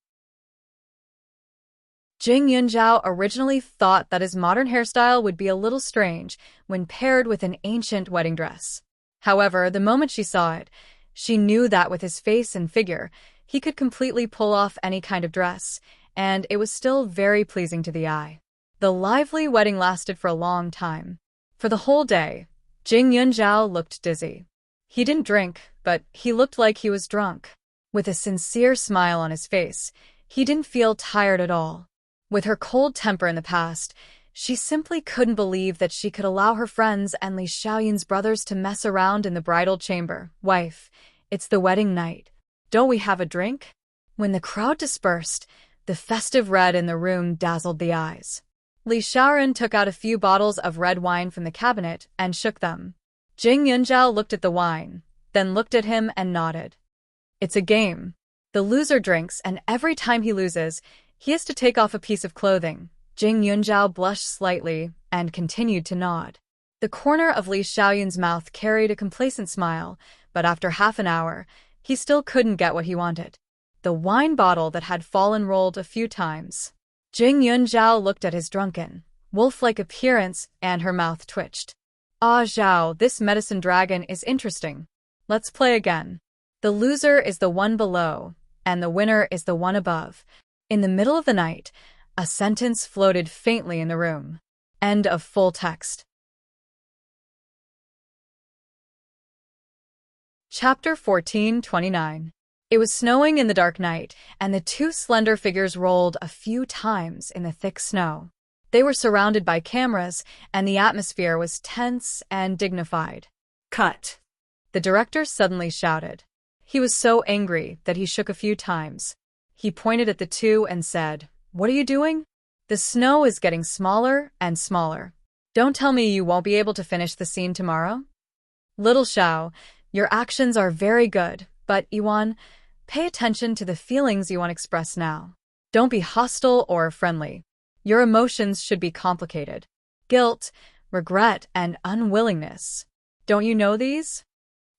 [SPEAKER 1] Jing Yunzhao originally thought that his modern hairstyle would be a little strange when paired with an ancient wedding dress. However, the moment she saw it, she knew that with his face and figure, he could completely pull off any kind of dress, and it was still very pleasing to the eye. The lively wedding lasted for a long time. For the whole day, Jing Yunzhao looked dizzy. He didn't drink, but he looked like he was drunk. With a sincere smile on his face, he didn't feel tired at all. With her cold temper in the past, she simply couldn't believe that she could allow her friends and Li Xiaoyun's brothers to mess around in the bridal chamber. Wife, it's the wedding night. Don't we have a drink? When the crowd dispersed, the festive red in the room dazzled the eyes. Li Xiaoren took out a few bottles of red wine from the cabinet and shook them. Jing Yunzhao looked at the wine, then looked at him and nodded. It's a game. The loser drinks, and every time he loses, he has to take off a piece of clothing. Jing Yunzhao blushed slightly and continued to nod. The corner of Li Xiaoyun's mouth carried a complacent smile, but after half an hour, he still couldn't get what he wanted. The wine bottle that had fallen rolled a few times. Jing Yunzhao looked at his drunken, wolf-like appearance, and her mouth twitched. Ah, Zhao, this medicine dragon is interesting. Let's play again. The loser is the one below, and the winner is the one above. In the middle of the night, a sentence floated faintly in the room. End of full text. Chapter 14:29. It was snowing in the dark night, and the two slender figures rolled a few times in the thick snow. They were surrounded by cameras, and the atmosphere was tense and dignified. Cut! The director suddenly shouted. He was so angry that he shook a few times. He pointed at the two and said, "What are you doing? The snow is getting smaller and smaller. Don't tell me you won't be able to finish the scene tomorrow?" Little Xiao, your actions are very good, but Yuan, pay attention to the feelings you want to express now. Don't be hostile or friendly. Your emotions should be complicated. Guilt, regret, and unwillingness. Don't you know these?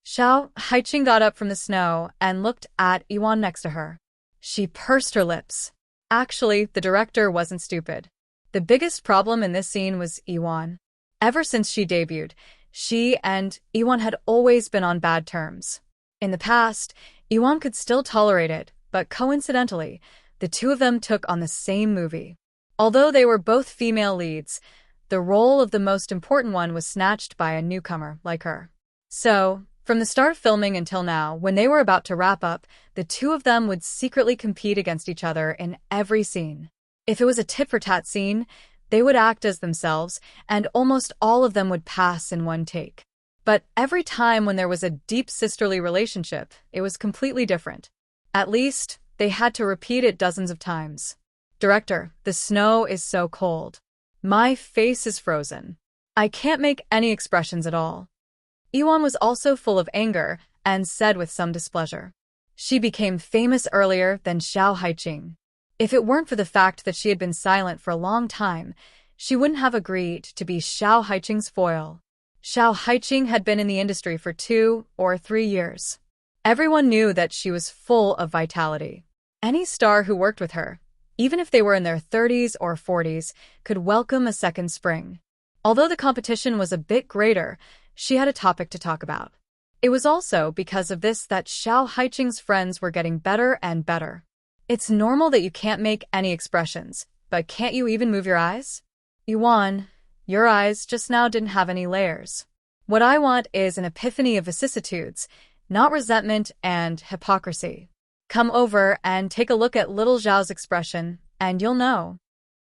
[SPEAKER 1] Xiao Haiqing got up from the snow and looked at Yuan next to her. She pursed her lips. Actually, the director wasn't stupid. The biggest problem in this scene was Yuan. Ever since she debuted, she and Yuan had always been on bad terms. In the past, Yuan could still tolerate it, but coincidentally, the two of them took on the same movie. Although they were both female leads, the role of the most important one was snatched by a newcomer like her. So, from the start of filming until now, when they were about to wrap up, the two of them would secretly compete against each other in every scene. If it was a tit-for-tat scene, they would act as themselves, and almost all of them would pass in one take. But every time when there was a deep sisterly relationship, it was completely different. At least, they had to repeat it dozens of times. Director, the snow is so cold. My face is frozen. I can't make any expressions at all. Iwan was also full of anger and said with some displeasure. She became famous earlier than Xiao Haiqing. If it weren't for the fact that she had been silent for a long time, she wouldn't have agreed to be Xiao Haiqing's foil. Xiao Haiqing had been in the industry for 2 or 3 years. Everyone knew that she was full of vitality. Any star who worked with her, even if they were in their 30s or 40s, could welcome a second spring. Although the competition was a bit greater, she had a topic to talk about. It was also because of this that Xiao Haiqing's friends were getting better and better. It's normal that you can't make any expressions, but can't you even move your eyes? Yuan, your eyes just now didn't have any layers. What I want is an epiphany of vicissitudes, not resentment and hypocrisy. Come over and take a look at little Zhao's expression, and you'll know.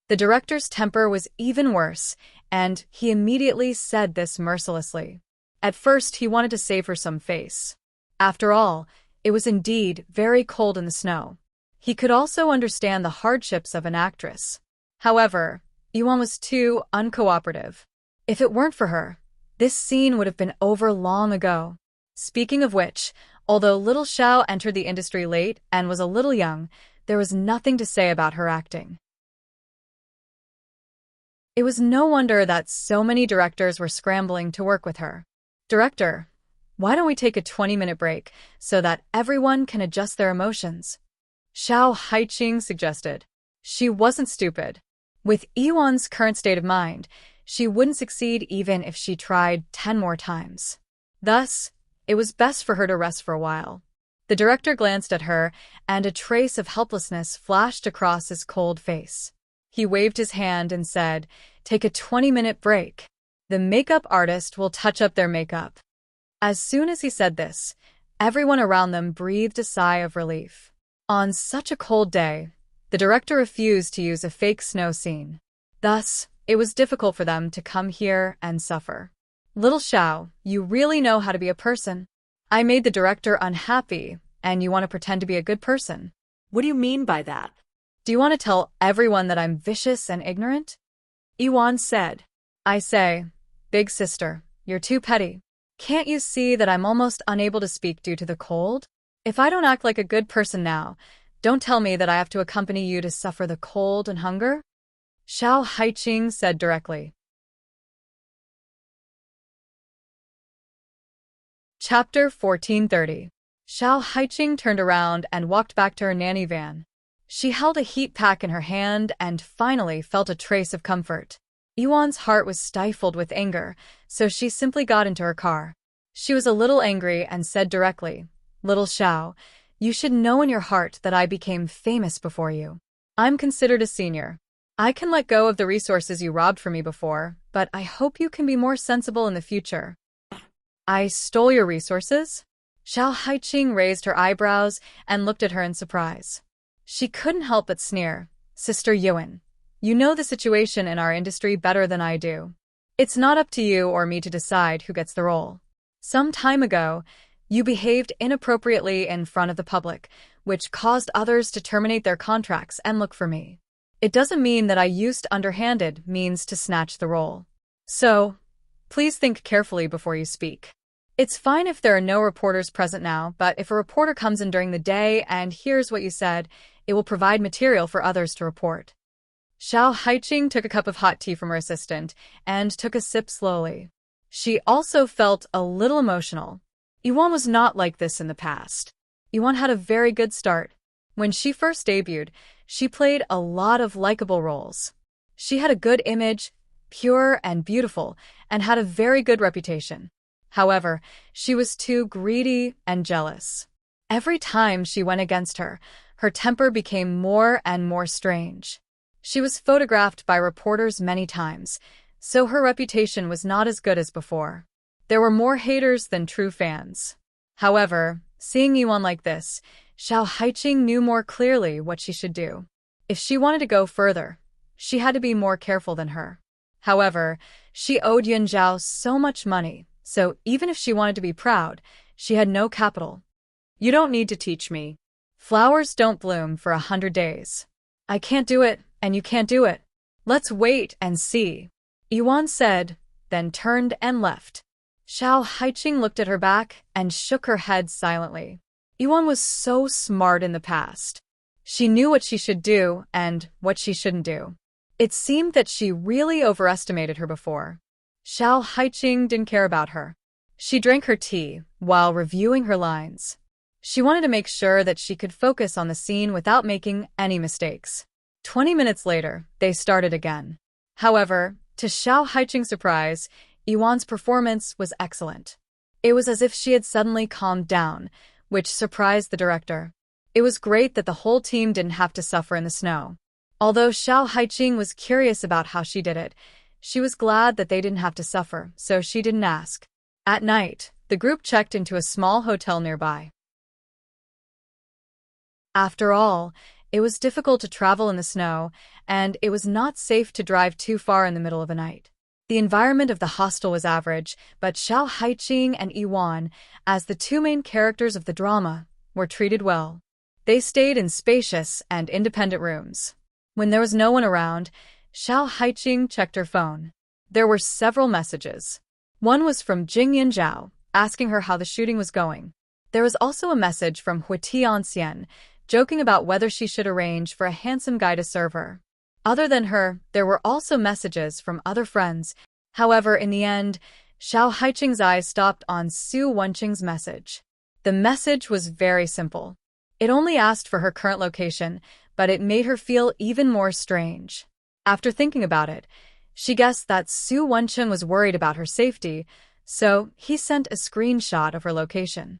[SPEAKER 1] The director's temper was even worse, and he immediately said this mercilessly. At first, he wanted to save her some face. After all, it was indeed very cold in the snow. He could also understand the hardships of an actress. However, Yuan was too uncooperative. If it weren't for her, this scene would have been over long ago. Speaking of which, although little Xiao entered the industry late and was a little young, there was nothing to say about her acting. It was no wonder that so many directors were scrambling to work with her. Director, why don't we take a 20-minute break so that everyone can adjust their emotions? Xiao Haiqing suggested. She wasn't stupid. With Yuan's current state of mind, she wouldn't succeed even if she tried 10 more times. Thus, it was best for her to rest for a while. The director glanced at her, and a trace of helplessness flashed across his cold face. He waved his hand and said, "Take a 20-minute break. The makeup artist will touch up their makeup." As soon as he said this, everyone around them breathed a sigh of relief. On such a cold day, the director refused to use a fake snow scene. Thus, it was difficult for them to come here and suffer. Little Xiao, you really know how to be a person. I made the director unhappy, and you want to pretend to be a good person.
[SPEAKER 2] What do you mean by that?
[SPEAKER 1] Do you want to tell everyone that I'm vicious and ignorant? Yuan said. I say, big sister, you're too petty. Can't you see that I'm almost unable to speak due to the cold? If I don't act like a good person now, don't tell me that I have to accompany you to suffer the cold and hunger? Xiao Haiqing said directly. Chapter 1430. Xiao Haiqing turned around and walked back to her nanny van. She held a heat pack in her hand and finally felt a trace of comfort. Yuan's heart was stifled with anger, so she simply got into her car. She was a little angry and said directly, "Little Xiao, you should know in your heart that I became famous before you. I'm considered a senior. I can let go of the resources you robbed from me before, but I hope you can be more sensible in the future." I stole your resources? Xiao Haiqing raised her eyebrows and looked at her in surprise. She couldn't help but sneer. Sister Yuan, you know the situation in our industry better than I do. It's not up to you or me to decide who gets the role. Some time ago, you behaved inappropriately in front of the public, which caused others to terminate their contracts and look for me. It doesn't mean that I used underhanded means to snatch the role. So, please think carefully before you speak. It's fine if there are no reporters present now, but if a reporter comes in during the day and hears what you said, it will provide material for others to report. Xiao Haiqing took a cup of hot tea from her assistant and took a sip slowly. She also felt a little emotional. Yuan was not like this in the past. Yuan had a very good start. When she first debuted, she played a lot of likable roles. She had a good image, pure and beautiful, and had a very good reputation. However, she was too greedy and jealous. Every time she went against her, her temper became more and more strange. She was photographed by reporters many times, so her reputation was not as good as before. There were more haters than true fans. However, seeing Iwan like this, Xiao Haiqing knew more clearly what she should do. If she wanted to go further, she had to be more careful than her. However, she owed Yun Zhao so much money, so even if she wanted to be proud, she had no capital. You don't need to teach me. Flowers don't bloom for 100 days. I can't do it, and you can't do it. Let's wait and see. Iwan said, then turned and left. Xiao Haiqing looked at her back and shook her head silently. Iwan was so smart in the past. She knew what she should do and what she shouldn't do. It seemed that she really overestimated her before. Xiao Haiqing didn't care about her. She drank her tea while reviewing her lines. She wanted to make sure that she could focus on the scene without making any mistakes. 20 minutes later, they started again. However, to Xiao Haiqing's surprise, Iwan's performance was excellent. It was as if she had suddenly calmed down, which surprised the director. It was great that the whole team didn't have to suffer in the snow. Although Xiao Haiqing was curious about how she did it, she was glad that they didn't have to suffer, so she didn't ask. At night, the group checked into a small hotel nearby. After all, it was difficult to travel in the snow, and it was not safe to drive too far in the middle of the night. The environment of the hostel was average, but Xiao Haiqing and Iwan, as the two main characters of the drama, were treated well. They stayed in spacious and independent rooms. When there was no one around, Xiao Haiqing checked her phone. There were several messages. One was from Jing Yunzhao, asking her how the shooting was going. There was also a message from Huiti Ancienne, joking about whether she should arrange for a handsome guy to serve her. Other than her, there were also messages from other friends. However, in the end, Xiao Haiqing's eyes stopped on Su Wenqing's message. The message was very simple. It only asked for her current location, but it made her feel even more strange. After thinking about it, she guessed that Su Wenqing was worried about her safety, so he sent a screenshot of her location.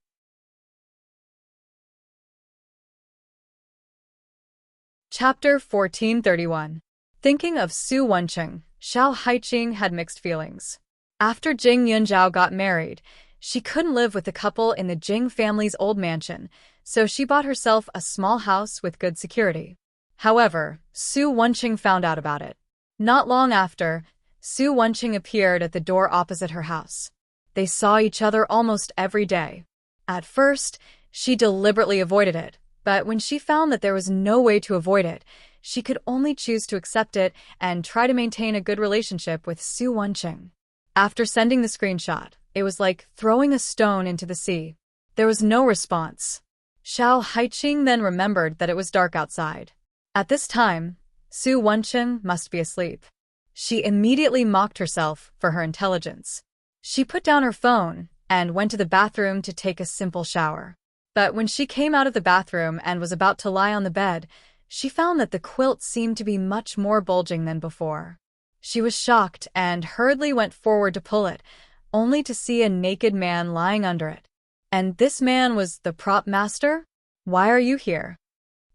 [SPEAKER 1] Chapter 1431. Thinking of Su Wenqing, Xiao Haiqing had mixed feelings. After Jing Yunzhao got married, she couldn't live with the couple in the Jing family's old mansion, so she bought herself a small house with good security. However, Su Wenqing found out about it. Not long after, Su Wenqing appeared at the door opposite her house. They saw each other almost every day. At first, she deliberately avoided it, but when she found that there was no way to avoid it, she could only choose to accept it and try to maintain a good relationship with Su Wenqing. After sending the screenshot, it was like throwing a stone into the sea. There was no response. Xiao Haiqing then remembered that it was dark outside. At this time, Su Wenqing must be asleep. She immediately mocked herself for her intelligence. She put down her phone and went to the bathroom to take a simple shower. But when she came out of the bathroom and was about to lie on the bed, she found that the quilt seemed to be much more bulging than before. She was shocked and hurriedly went forward to pull it, only to see a naked man lying under it. And this man was the prop master? Why are you here?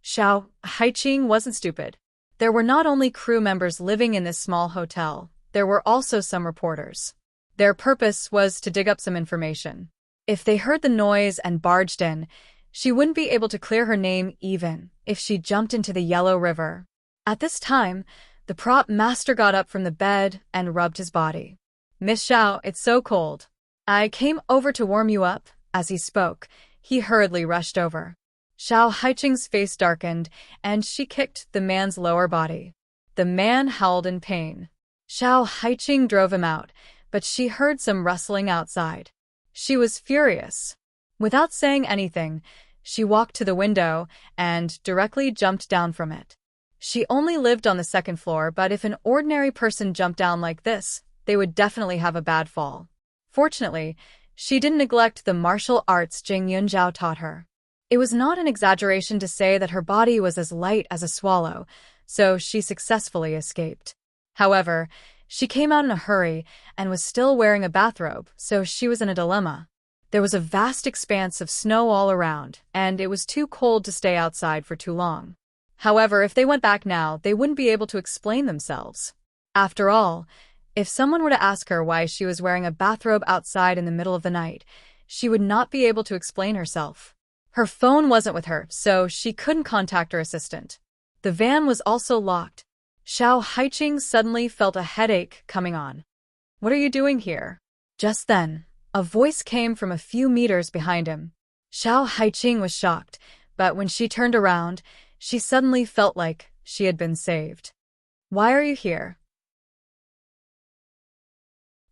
[SPEAKER 1] Xiao Haiqing wasn't stupid. There were not only crew members living in this small hotel, there were also some reporters. Their purpose was to dig up some information. If they heard the noise and barged in, she wouldn't be able to clear her name even if she jumped into the Yellow River. At this time, the prop master got up from the bed and rubbed his body. "Miss Xiao, it's so cold. I came over to warm you up." As he spoke, he hurriedly rushed over. Xiao Haiqing's face darkened, and she kicked the man's lower body. The man howled in pain. Xiao Haiqing drove him out, but she heard some rustling outside. She was furious. Without saying anything, she walked to the window and directly jumped down from it. She only lived on the second floor, but if an ordinary person jumped down like this, they would definitely have a bad fall. Fortunately, she didn't neglect the martial arts Jing Yunzhao taught her. It was not an exaggeration to say that her body was as light as a swallow, so she successfully escaped. However, she came out in a hurry and was still wearing a bathrobe, so she was in a dilemma. There was a vast expanse of snow all around, and it was too cold to stay outside for too long. However, if they went back now, they wouldn't be able to explain themselves. After all, if someone were to ask her why she was wearing a bathrobe outside in the middle of the night, she would not be able to explain herself. Her phone wasn't with her, so she couldn't contact her assistant. The van was also locked. Xiao Haiqing suddenly felt a headache coming on. "What are you doing here?" Just then, a voice came from a few meters behind him. Xiao Haiqing was shocked, but when she turned around, she suddenly felt like she had been saved. "Why are you here?"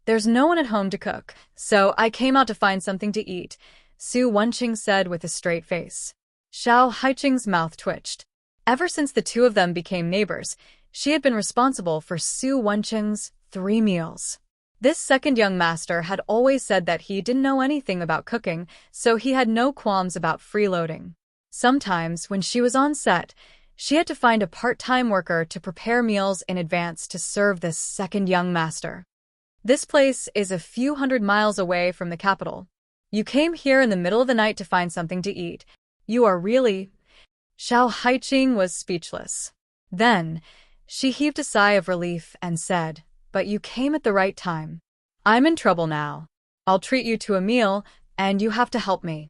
[SPEAKER 1] "There's no one at home to cook, so I came out to find something to eat," Su Wenqing said with a straight face. Xiao Haiqing's mouth twitched. Ever since the two of them became neighbors, she had been responsible for Su Wenqing's 3 meals. This second young master had always said that he didn't know anything about cooking, so he had no qualms about freeloading. Sometimes, when she was on set, she had to find a part-time worker to prepare meals in advance to serve this second young master. "This place is a few hundred miles away from the capital. You came here in the middle of the night to find something to eat. You are really—" Xiao Haiqing was speechless. Then, she heaved a sigh of relief and said, "But you came at the right time. I'm in trouble now. I'll treat you to a meal, and you have to help me."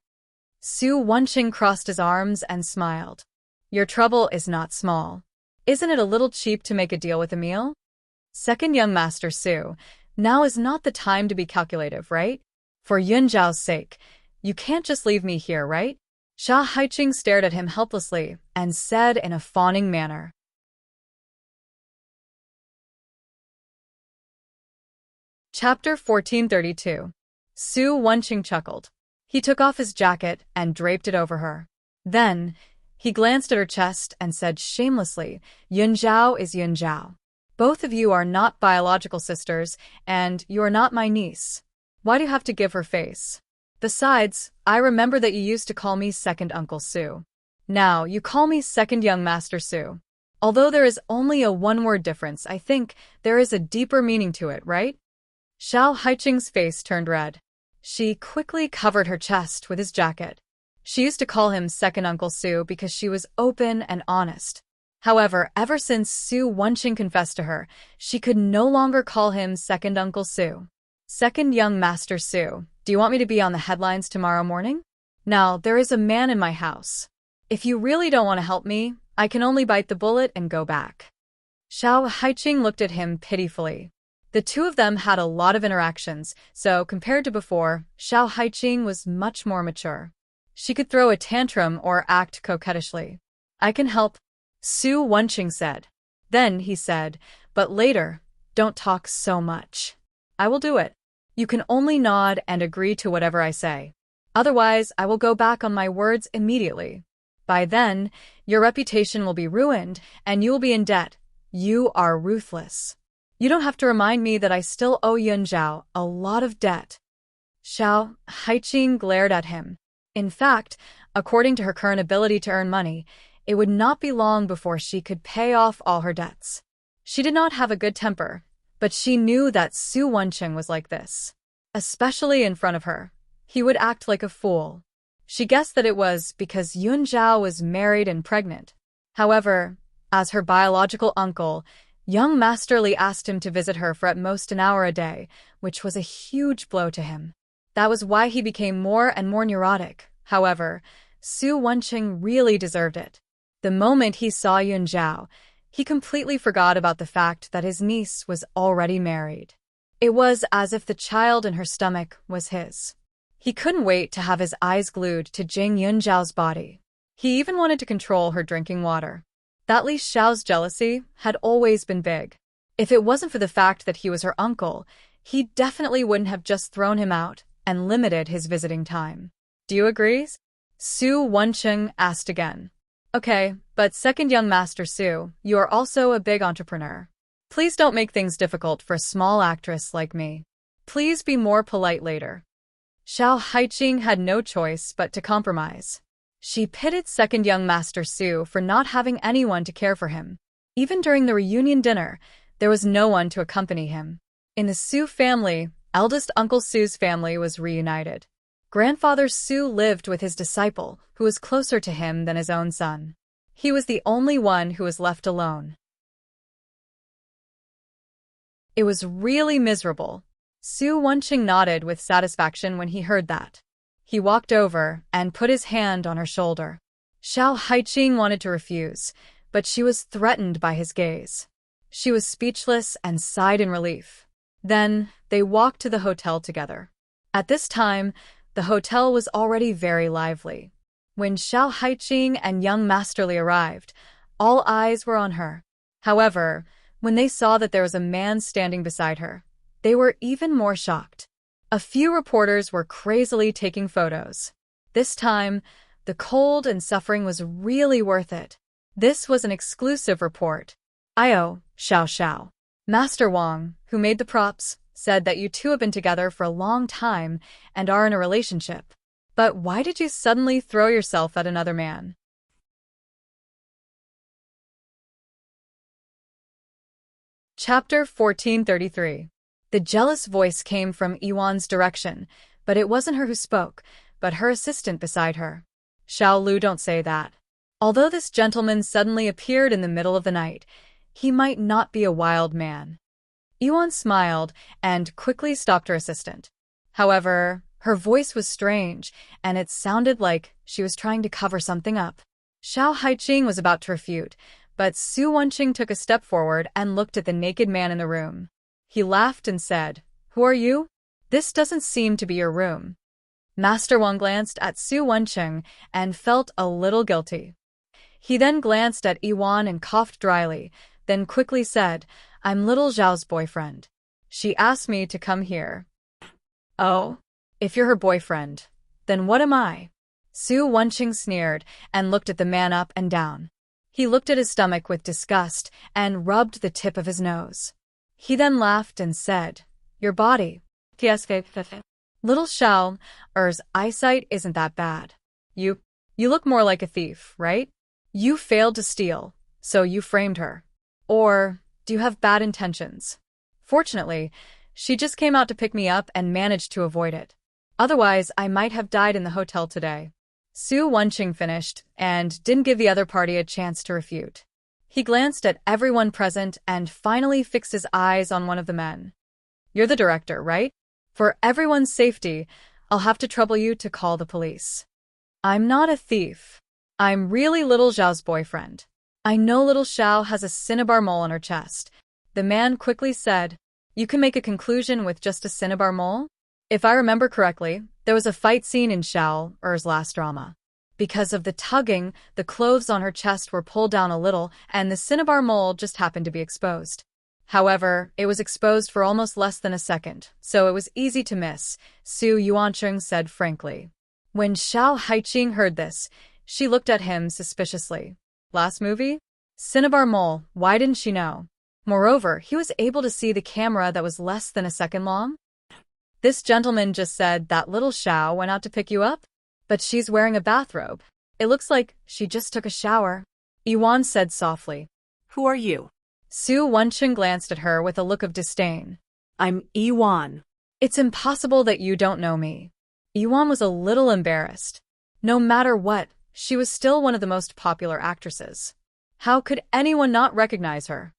[SPEAKER 1] Su Wenqing crossed his arms and smiled. "Your trouble is not small. Isn't it a little cheap to make a deal with a meal?" "Second young master Su, now is not the time to be calculative, right? For Yunzhao's sake, you can't just leave me here, right?" Xiao Haiqing stared at him helplessly and said in a fawning manner. Chapter 1432. Su Wenqing chuckled. He took off his jacket and draped it over her. Then, he glanced at her chest and said shamelessly, "Yunzhao is Yunzhao. Both of you are not biological sisters, and you are not my niece. Why do you have to give her face? Besides, I remember that you used to call me Second Uncle Su. Now, you call me Second Young Master Su. Although there is only a one-word difference, I think there is a deeper meaning to it, right?" Xiao Haiqing's face turned red. She quickly covered her chest with his jacket. She used to call him Second Uncle Su because she was open and honest. However, ever since Su Wenqing confessed to her, she could no longer call him Second Uncle Su. "Second Young Master Su, do you want me to be on the headlines tomorrow morning? Now, there is a man in my house. If you really don't want to help me, I can only bite the bullet and go back." Xiao Haiqing looked at him pitifully. The two of them had a lot of interactions, so compared to before, Xiao Haiqing was much more mature. She could throw a tantrum or act coquettishly. "I can help," Su Wenqing said. Then he said, "But later, don't talk so much." "I will do it. You can only nod and agree to whatever I say. Otherwise, I will go back on my words immediately. By then, your reputation will be ruined, and you will be in debt. You are ruthless. You don't have to remind me that I still owe Yunzhao a lot of debt." Xiao Haiqing glared at him. In fact, according to her current ability to earn money, it would not be long before she could pay off all her debts. She did not have a good temper, but she knew that Su Wenqing was like this. Especially in front of her, he would act like a fool. She guessed that it was because Yunzhao was married and pregnant. However, as her biological uncle, young Master Li asked him to visit her for at most an hour a day, which was a huge blow to him. That was why he became more and more neurotic. However, Su Wenqing really deserved it. The moment he saw Yunzhao, he completely forgot about the fact that his niece was already married. It was as if the child in her stomach was his. He couldn't wait to have his eyes glued to Jing Yunzhao's body. He even wanted to control her drinking water. That Li Xiao's jealousy had always been big. If it wasn't for the fact that he was her uncle, he definitely wouldn't have just thrown him out and limited his visiting time. "Do you agree?" Su Wenqing asked again. "Okay, but Second Young Master Su, you are also a big entrepreneur. Please don't make things difficult for a small actress like me. Please be more polite later." Xiao Haiqing had no choice but to compromise. She pitied Second Young Master Su for not having anyone to care for him. Even during the reunion dinner, there was no one to accompany him. In the Su family, eldest Uncle Su's family was reunited. Grandfather Su lived with his disciple, who was closer to him than his own son. He was the only one who was left alone. It was really miserable. Su Wenqing nodded with satisfaction when he heard that. He walked over and put his hand on her shoulder. Xiao Haiqing wanted to refuse, but she was threatened by his gaze. She was speechless and sighed in relief. Then, they walked to the hotel together. At this time, the hotel was already very lively. When Xiao Haiqing and young Master Li arrived, all eyes were on her. However, when they saw that there was a man standing beside her, they were even more shocked. A few reporters were crazily taking photos. This time, the cold and suffering was really worth it. This was an exclusive report. Io, Xiao Xiao. Master Wang, who made the props, said that you two have been together for a long time and are in a relationship. But why did you suddenly throw yourself at another man? Chapter 1433. The jealous voice came from Yuan's direction, but it wasn't her who spoke, but her assistant beside her. Xiao Lu, don't say that. Although this gentleman suddenly appeared in the middle of the night, he might not be a wild man. Yuan smiled and quickly stopped her assistant. However, her voice was strange, and it sounded like she was trying to cover something up. Xiao Haiqing was about to refute, but Su Wenqing took a step forward and looked at the naked man in the room. He laughed and said, "Who are you? This doesn't seem to be your room." Master Wang glanced at Su Wenqing and felt a little guilty. He then glanced at Yuan and coughed dryly, then quickly said, "I'm little Zhao's boyfriend. She asked me to come here." "Oh, if you're her boyfriend, then what am I?" Su Wenqing sneered and looked at the man up and down. He looked at his stomach with disgust and rubbed the tip of his nose. He then laughed and said, "Your body." Little Xiao's eyesight isn't that bad. You look more like a thief, right? You failed to steal, so you framed her. Or, do you have bad intentions? Fortunately, she just came out to pick me up and managed to avoid it. Otherwise, I might have died in the hotel today. Su Wenqing finished and didn't give the other party a chance to refute. He glanced at everyone present and finally fixed his eyes on one of the men. "You're the director, right? For everyone's safety, I'll have to trouble you to call the police." "I'm not a thief. I'm really little Zhao's boyfriend. I know little Xiao has a cinnabar mole on her chest." The man quickly said, "You can make a conclusion with just a cinnabar mole? If I remember correctly, there was a fight scene in Xiao's last drama. Because of the tugging, the clothes on her chest were pulled down a little and the cinnabar mole just happened to be exposed. However, it was exposed for almost less than a second, so it was easy to miss," Su Yuancheng said frankly. When Xiao Haiqing heard this, she looked at him suspiciously. Last movie? Cinnabar mole, why didn't she know? Moreover, he was able to see the camera that was less than a second long. "This gentleman just said that little Xiao went out to pick you up? But she's wearing a bathrobe. It looks like she just took a shower," Yuan said softly.
[SPEAKER 2] "Who are you?"
[SPEAKER 1] Su Wenqing glanced at her with a look of disdain.
[SPEAKER 2] "I'm Yuan."
[SPEAKER 1] "It's impossible that you don't know me." Yuan was a little embarrassed. No matter what, she was still one of the most popular actresses. How could anyone not recognize her?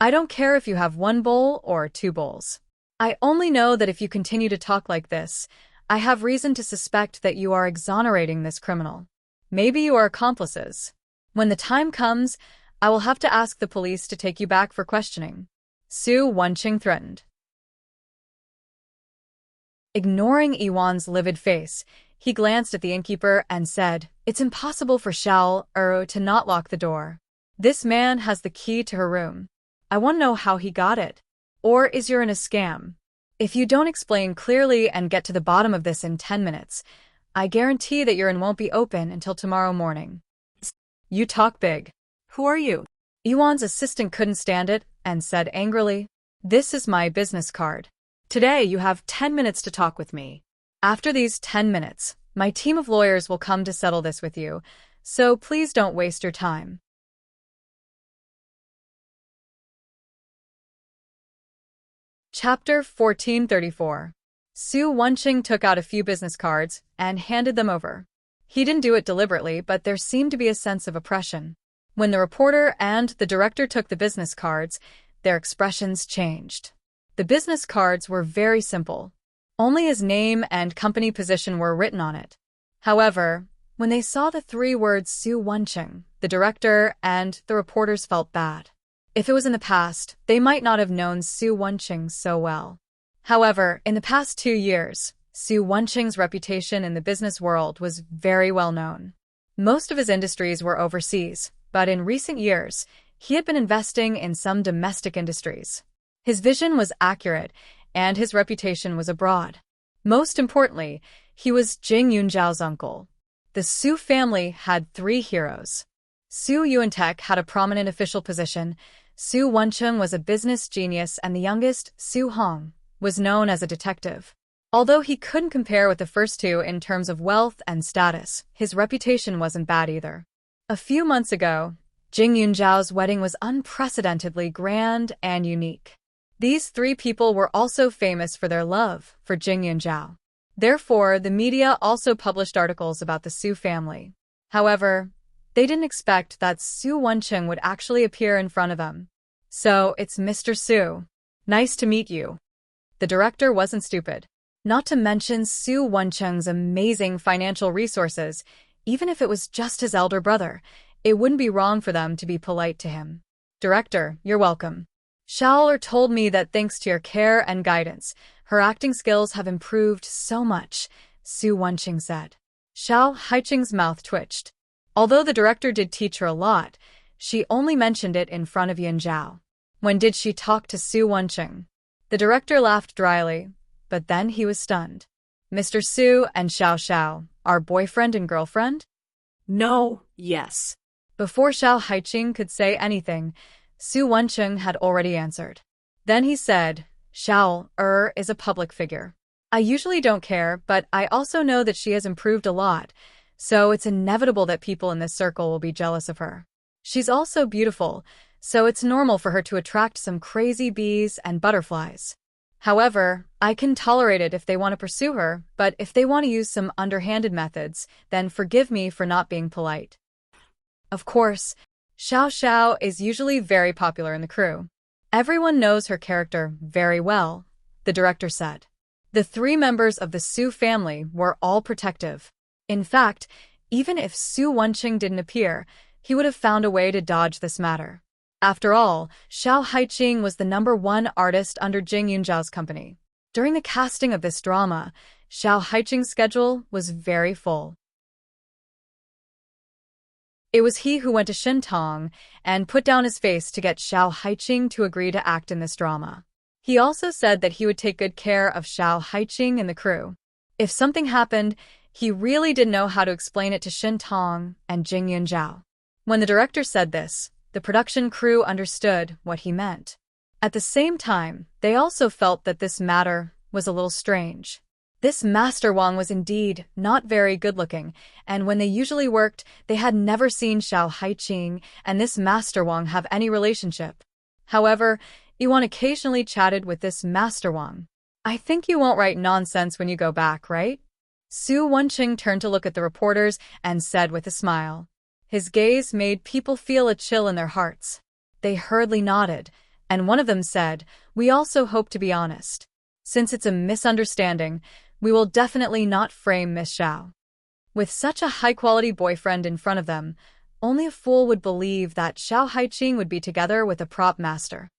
[SPEAKER 1] "I don't care if you have one bowl or two bowls. I only know that if you continue to talk like this, I have reason to suspect that you are exonerating this criminal. Maybe you are accomplices. When the time comes, I will have to ask the police to take you back for questioning," Su Wenqing threatened. Ignoring Yuan's livid face, he glanced at the innkeeper and said, "It's impossible for Xiao to not lock the door. This man has the key to her room. I want to know how he got it. Or is you're in a scam? If you don't explain clearly and get to the bottom of this in 10 minutes, I guarantee that your inn won't be open until tomorrow morning." "You talk big."
[SPEAKER 2] "Who are you?"
[SPEAKER 1] Yuan's assistant couldn't stand it and said angrily, "This is my business card. Today you have 10 minutes to talk with me. After these 10 minutes, my team of lawyers will come to settle this with you, so please don't waste your time." Chapter 1434. Su Wenqing took out a few business cards and handed them over. He didn't do it deliberately, but there seemed to be a sense of oppression. When the reporter and the director took the business cards, their expressions changed. The business cards were very simple. Only his name and company position were written on it. However, when they saw the three words Su Wencheng, the director and the reporters felt bad. If it was in the past, they might not have known Su Wencheng so well. However, in the past 2 years, Su Wencheng's reputation in the business world was very well known. Most of his industries were overseas, but in recent years, he had been investing in some domestic industries. His vision was accurate, and his reputation was abroad. Most importantly, he was Jing Yunzhao's uncle. The Su family had 3 heroes. Su Yuantek had a prominent official position, Su Wencheng was a business genius, and the youngest, Su Hong, was known as a detective. Although he couldn't compare with the first two in terms of wealth and status, his reputation wasn't bad either. A few months ago, Jing Yunzhao's wedding was unprecedentedly grand and unique. These 3 people were also famous for their love for Jing Yunzhao. Therefore, the media also published articles about the Su family. However, they didn't expect that Su Wencheng would actually appear in front of them. "So, it's Mr. Su. Nice to meet you." The director wasn't stupid. Not to mention Su Wencheng's amazing financial resources, even if it was just his elder brother, it wouldn't be wrong for them to be polite to him. "Director, you're welcome. Shaoler told me that thanks to your care and guidance, her acting skills have improved so much," Su Wencheng said. Xiao Haiqing's mouth twitched. Although the director did teach her a lot, she only mentioned it in front of Yunzhao. When did she talk to Su Wencheng? The director laughed dryly, but then he was stunned. "Mr. Su and Xiao Xiao are boyfriend and girlfriend?"
[SPEAKER 2] No, yes.
[SPEAKER 1] Before Xiao Haiqing could say anything, Su Wencheng had already answered. Then he said, "Xiao is a public figure. I usually don't care, but I also know that she has improved a lot, so it's inevitable that people in this circle will be jealous of her. She's also beautiful, so it's normal for her to attract some crazy bees and butterflies. However, I can tolerate it if they want to pursue her, but if they want to use some underhanded methods, then forgive me for not being polite." Of course, Xiao Xiao is usually very popular in the crew. Everyone knows her character very well, the director said. The 3 members of the Su family were all protective. In fact, even if Su Wencheng didn't appear, he would have found a way to dodge this matter. After all, Xiao Haiqing was the #1 artist under Jing Yunzhao's company. During the casting of this drama, Xiao Haiqing's schedule was very full. It was he who went to Shintong and put down his face to get Xiao Haiqing to agree to act in this drama. He also said that he would take good care of Xiao Haiqing and the crew. If something happened, he really didn't know how to explain it to Shintong and Jing Yunzhao. When the director said this, the production crew understood what he meant. At the same time, they also felt that this matter was a little strange. This Master Wang was indeed not very good-looking, and when they usually worked, they had never seen Xiao Haiqing and this Master Wang have any relationship. However, Yuan occasionally chatted with this Master Wang. "I think you won't write nonsense when you go back, right?" Su Wencheng turned to look at the reporters and said with a smile. His gaze made people feel a chill in their hearts. They hurriedly nodded, and one of them said, "We also hope to be honest. Since it's a misunderstanding, we will definitely not frame Miss Xiao." With such a high-quality boyfriend in front of them, only a fool would believe that Xiao Haiqing would be together with a prop master.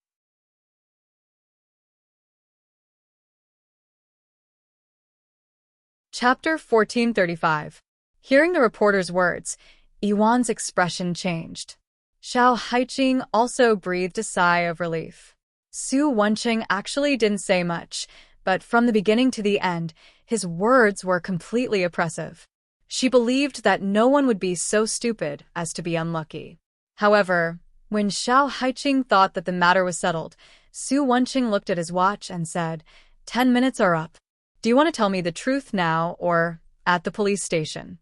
[SPEAKER 1] Chapter 1435. Hearing the reporter's words, Yuan's expression changed. Xiao Haiqing also breathed a sigh of relief. Su Wencheng actually didn't say much, but from the beginning to the end, his words were completely oppressive. She believed that no one would be so stupid as to be unlucky. However, when Xiao Haiqing thought that the matter was settled, Su Wencheng looked at his watch and said, 10 minutes are up. Do you want to tell me the truth now or at the police station?"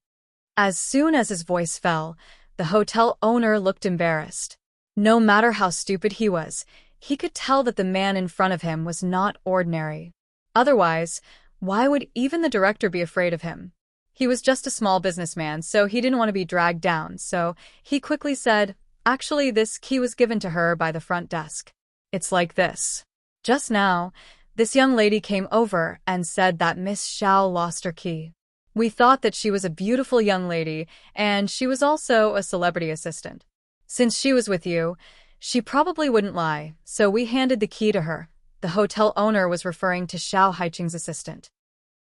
[SPEAKER 1] As soon as his voice fell, the hotel owner looked embarrassed. No matter how stupid he was, he could tell that the man in front of him was not ordinary. Otherwise, why would even the director be afraid of him? He was just a small businessman, so he didn't want to be dragged down, so he quickly said, Actually, this key was given to her by the front desk. It's like this. Just now, this young lady came over and said that Miss Xiao lost her key. We thought that she was a beautiful young lady, and she was also a celebrity assistant. Since she was with you, she probably wouldn't lie, so we handed the key to her. The hotel owner was referring to Xiao Haiqing's assistant.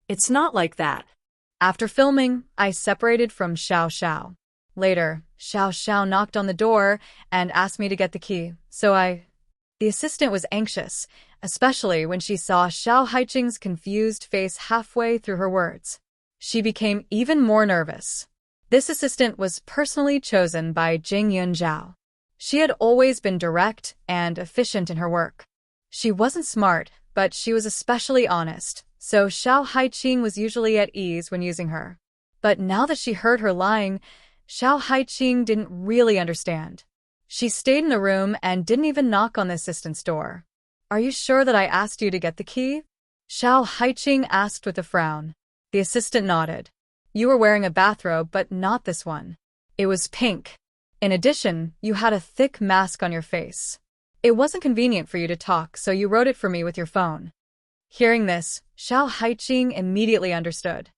[SPEAKER 2] It's not like that.
[SPEAKER 1] After filming, I separated from Xiao Xiao. Later, Xiao Xiao knocked on the door and asked me to get the key, so The assistant was anxious, especially when she saw Xiao Haiqing's confused face halfway through her words. She became even more nervous. This assistant was personally chosen by Jing Yunzhao. She had always been direct and efficient in her work. She wasn't smart, but she was especially honest, so Xiao Haiqing was usually at ease when using her. But now that she heard her lying, Xiao Haiqing didn't really understand. She stayed in the room and didn't even knock on the assistant's door. "Are you sure that I asked you to get the key?" Xiao Haiqing asked with a frown. The assistant nodded. "You were wearing a bathrobe, but not this one. It was pink. In addition, you had a thick mask on your face. It wasn't convenient for you to talk, so you wrote it for me with your phone." Hearing this, Xiao Haiqing immediately understood.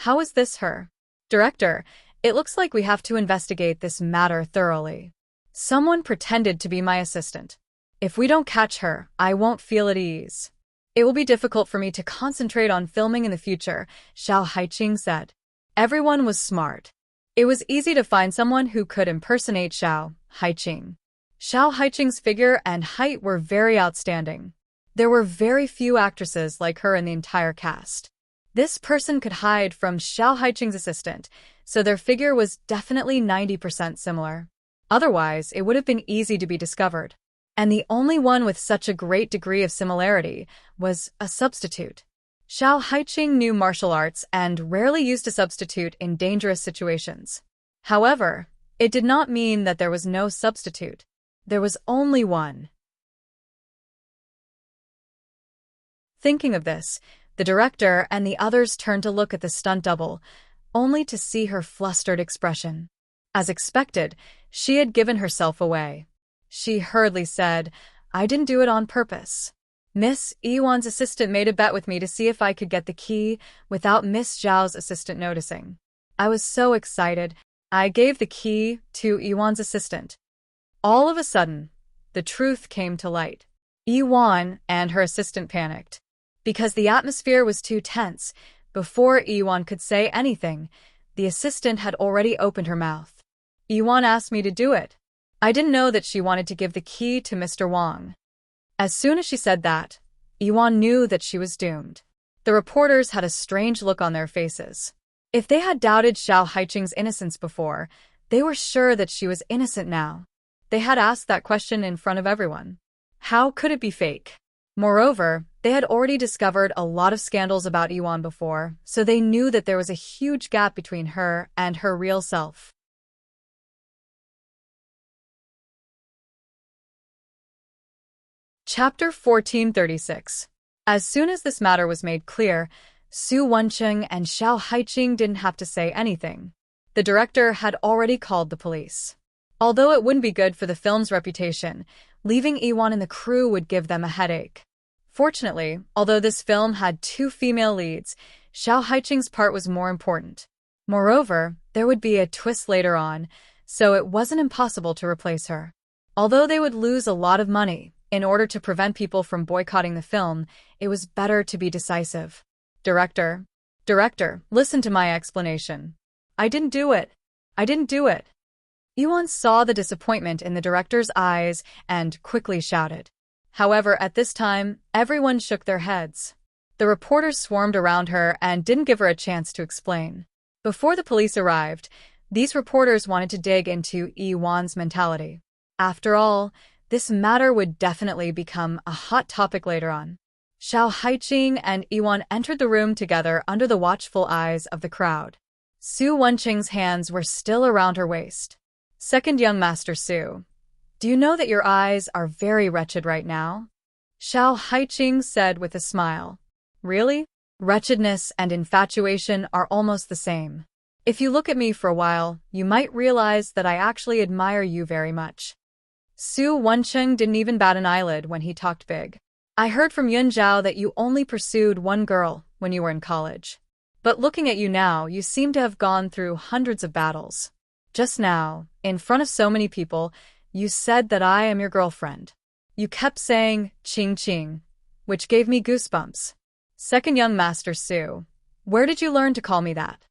[SPEAKER 1] How is this her? "Director, it looks like we have to investigate this matter thoroughly. Someone pretended to be my assistant. If we don't catch her, I won't feel at ease. It will be difficult for me to concentrate on filming in the future," Xiao Haiqing said. Everyone was smart. It was easy to find someone who could impersonate Xiao Haiqing. Xiao Haiqing's figure and height were very outstanding. There were very few actresses like her in the entire cast. This person could hide from Xiao Haiqing's assistant, so their figure was definitely 90% similar. Otherwise, it would have been easy to be discovered. And the only one with such a great degree of similarity was a substitute. Xiao Haiqing knew martial arts and rarely used a substitute in dangerous situations. However, it did not mean that there was no substitute. There was only one. Thinking of this, the director and the others turned to look at the stunt double, only to see her flustered expression. As expected, she had given herself away. She hurriedly said, "I didn't do it on purpose. Miss Yiwan's assistant made a bet with me to see if I could get the key without Miss Zhao's assistant noticing. I was so excited, I gave the key to Yiwan's assistant." All of a sudden, the truth came to light. Yiwan and her assistant panicked. Because the atmosphere was too tense, before Yiwan could say anything, the assistant had already opened her mouth. "Yiwan asked me to do it. I didn't know that she wanted to give the key to Mr. Wang." As soon as she said that, Yiwan knew that she was doomed. The reporters had a strange look on their faces. If they had doubted Xiao Haiqing's innocence before, they were sure that she was innocent now. They had asked that question in front of everyone. How could it be fake? Moreover, they had already discovered a lot of scandals about Yiwan before, so they knew that there was a huge gap between her and her real self. Chapter 1436. As soon as this matter was made clear, Su Wencheng and Xiao Haiqing didn't have to say anything. The director had already called the police. Although it wouldn't be good for the film's reputation, leaving Yiwan in the crew would give them a headache. Fortunately, although this film had 2 female leads, Xiao Haiqing's part was more important. Moreover, there would be a twist later on, so it wasn't impossible to replace her. Although they would lose a lot of money, in order to prevent people from boycotting the film, it was better to be decisive. Director, listen to my explanation. I didn't do it. Yiwan saw the disappointment in the director's eyes and quickly shouted. However, at this time, everyone shook their heads. The reporters swarmed around her and didn't give her a chance to explain. Before the police arrived, these reporters wanted to dig into Yiwan's mentality. After all, this matter would definitely become a hot topic later on. Xiao Haiqing and Yiwan entered the room together under the watchful eyes of the crowd. Su Wencheng's hands were still around her waist. "Second young Master Su, do you know that your eyes are very wretched right now?" Xiao Haiqing said with a smile. "Really? Wretchedness and infatuation are almost the same. If you look at me for a while, you might realize that I actually admire you very much. Su Wencheng didn't even bat an eyelid when he talked big. I heard from Yun Zhao that you only pursued one girl when you were in college. But looking at you now, you seem to have gone through hundreds of battles. Just now, in front of so many people, you said that I am your girlfriend. You kept saying, Ching Ching, which gave me goosebumps. Second young master Su, where did you learn to call me that?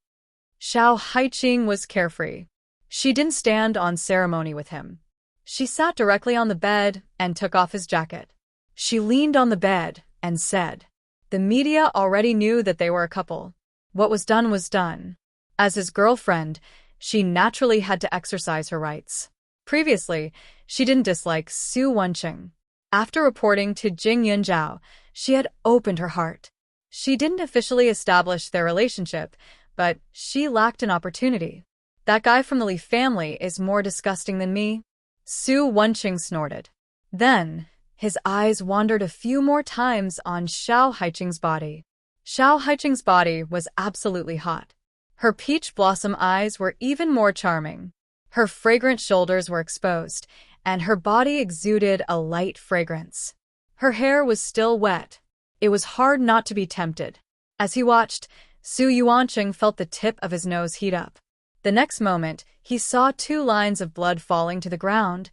[SPEAKER 1] Xiao Haiqing was carefree. She didn't stand on ceremony with him. She sat directly on the bed and took off his jacket. She leaned on the bed and said, the media already knew that they were a couple. What was done was done. As his girlfriend, she naturally had to exercise her rights. Previously, she didn't dislike Su Wencheng. After reporting to Jing Yunzhao, she had opened her heart. She didn't officially establish their relationship, but she lacked an opportunity. That guy from the Li family is more disgusting than me. Su Wencheng snorted. Then, his eyes wandered a few more times on Xiao Haiqing's body. Xiao Haiqing's body was absolutely hot. Her peach blossom eyes were even more charming. Her fragrant shoulders were exposed, and her body exuded a light fragrance. Her hair was still wet. It was hard not to be tempted. As he watched, Su Yuancheng felt the tip of his nose heat up. The next moment, he saw 2 lines of blood falling to the ground.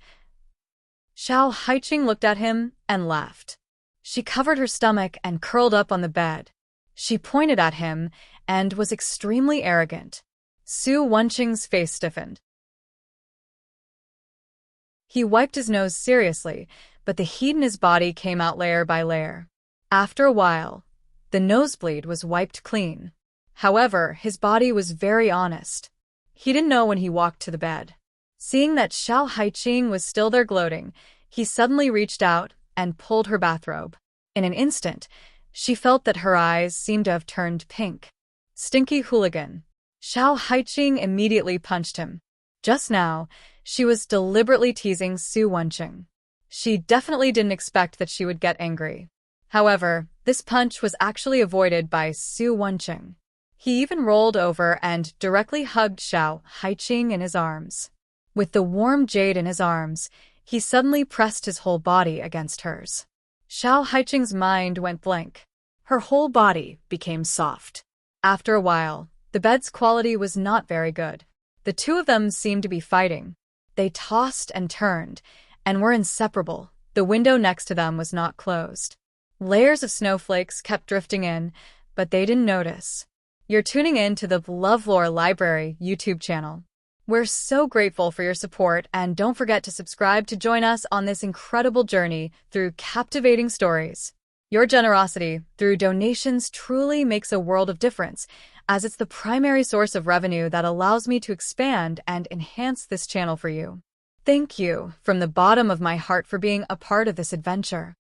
[SPEAKER 1] Xiao Haiqing looked at him and laughed. She covered her stomach and curled up on the bed. She pointed at him and was extremely arrogant. Su Wencheng's face stiffened. He wiped his nose seriously, but the heat in his body came out layer by layer. After a while, the nosebleed was wiped clean. However, his body was very honest. He didn't know when he walked to the bed. Seeing that Xiao Haiqing was still there gloating, he suddenly reached out and pulled her bathrobe. In an instant, she felt that her eyes seemed to have turned pink. Stinky hooligan. Xiao Haiqing immediately punched him. Just now, she was deliberately teasing Su Wencheng. She definitely didn't expect that she would get angry. However, this punch was actually avoided by Su Wencheng. He even rolled over and directly hugged Xiao Haiqing in his arms. With the warm jade in his arms, he suddenly pressed his whole body against hers. Xiao Haiqing's mind went blank. Her whole body became soft. After a while, the bed's quality was not very good. The 2 of them seemed to be fighting. They tossed and turned, and were inseparable. The window next to them was not closed. Layers of snowflakes kept drifting in, but they didn't notice. You're tuning in to the LoveLore Library YouTube channel. We're so grateful for your support, and don't forget to subscribe to join us on this incredible journey through captivating stories. Your generosity through donations truly makes a world of difference, as it's the primary source of revenue that allows me to expand and enhance this channel for you. Thank you from the bottom of my heart for being a part of this adventure.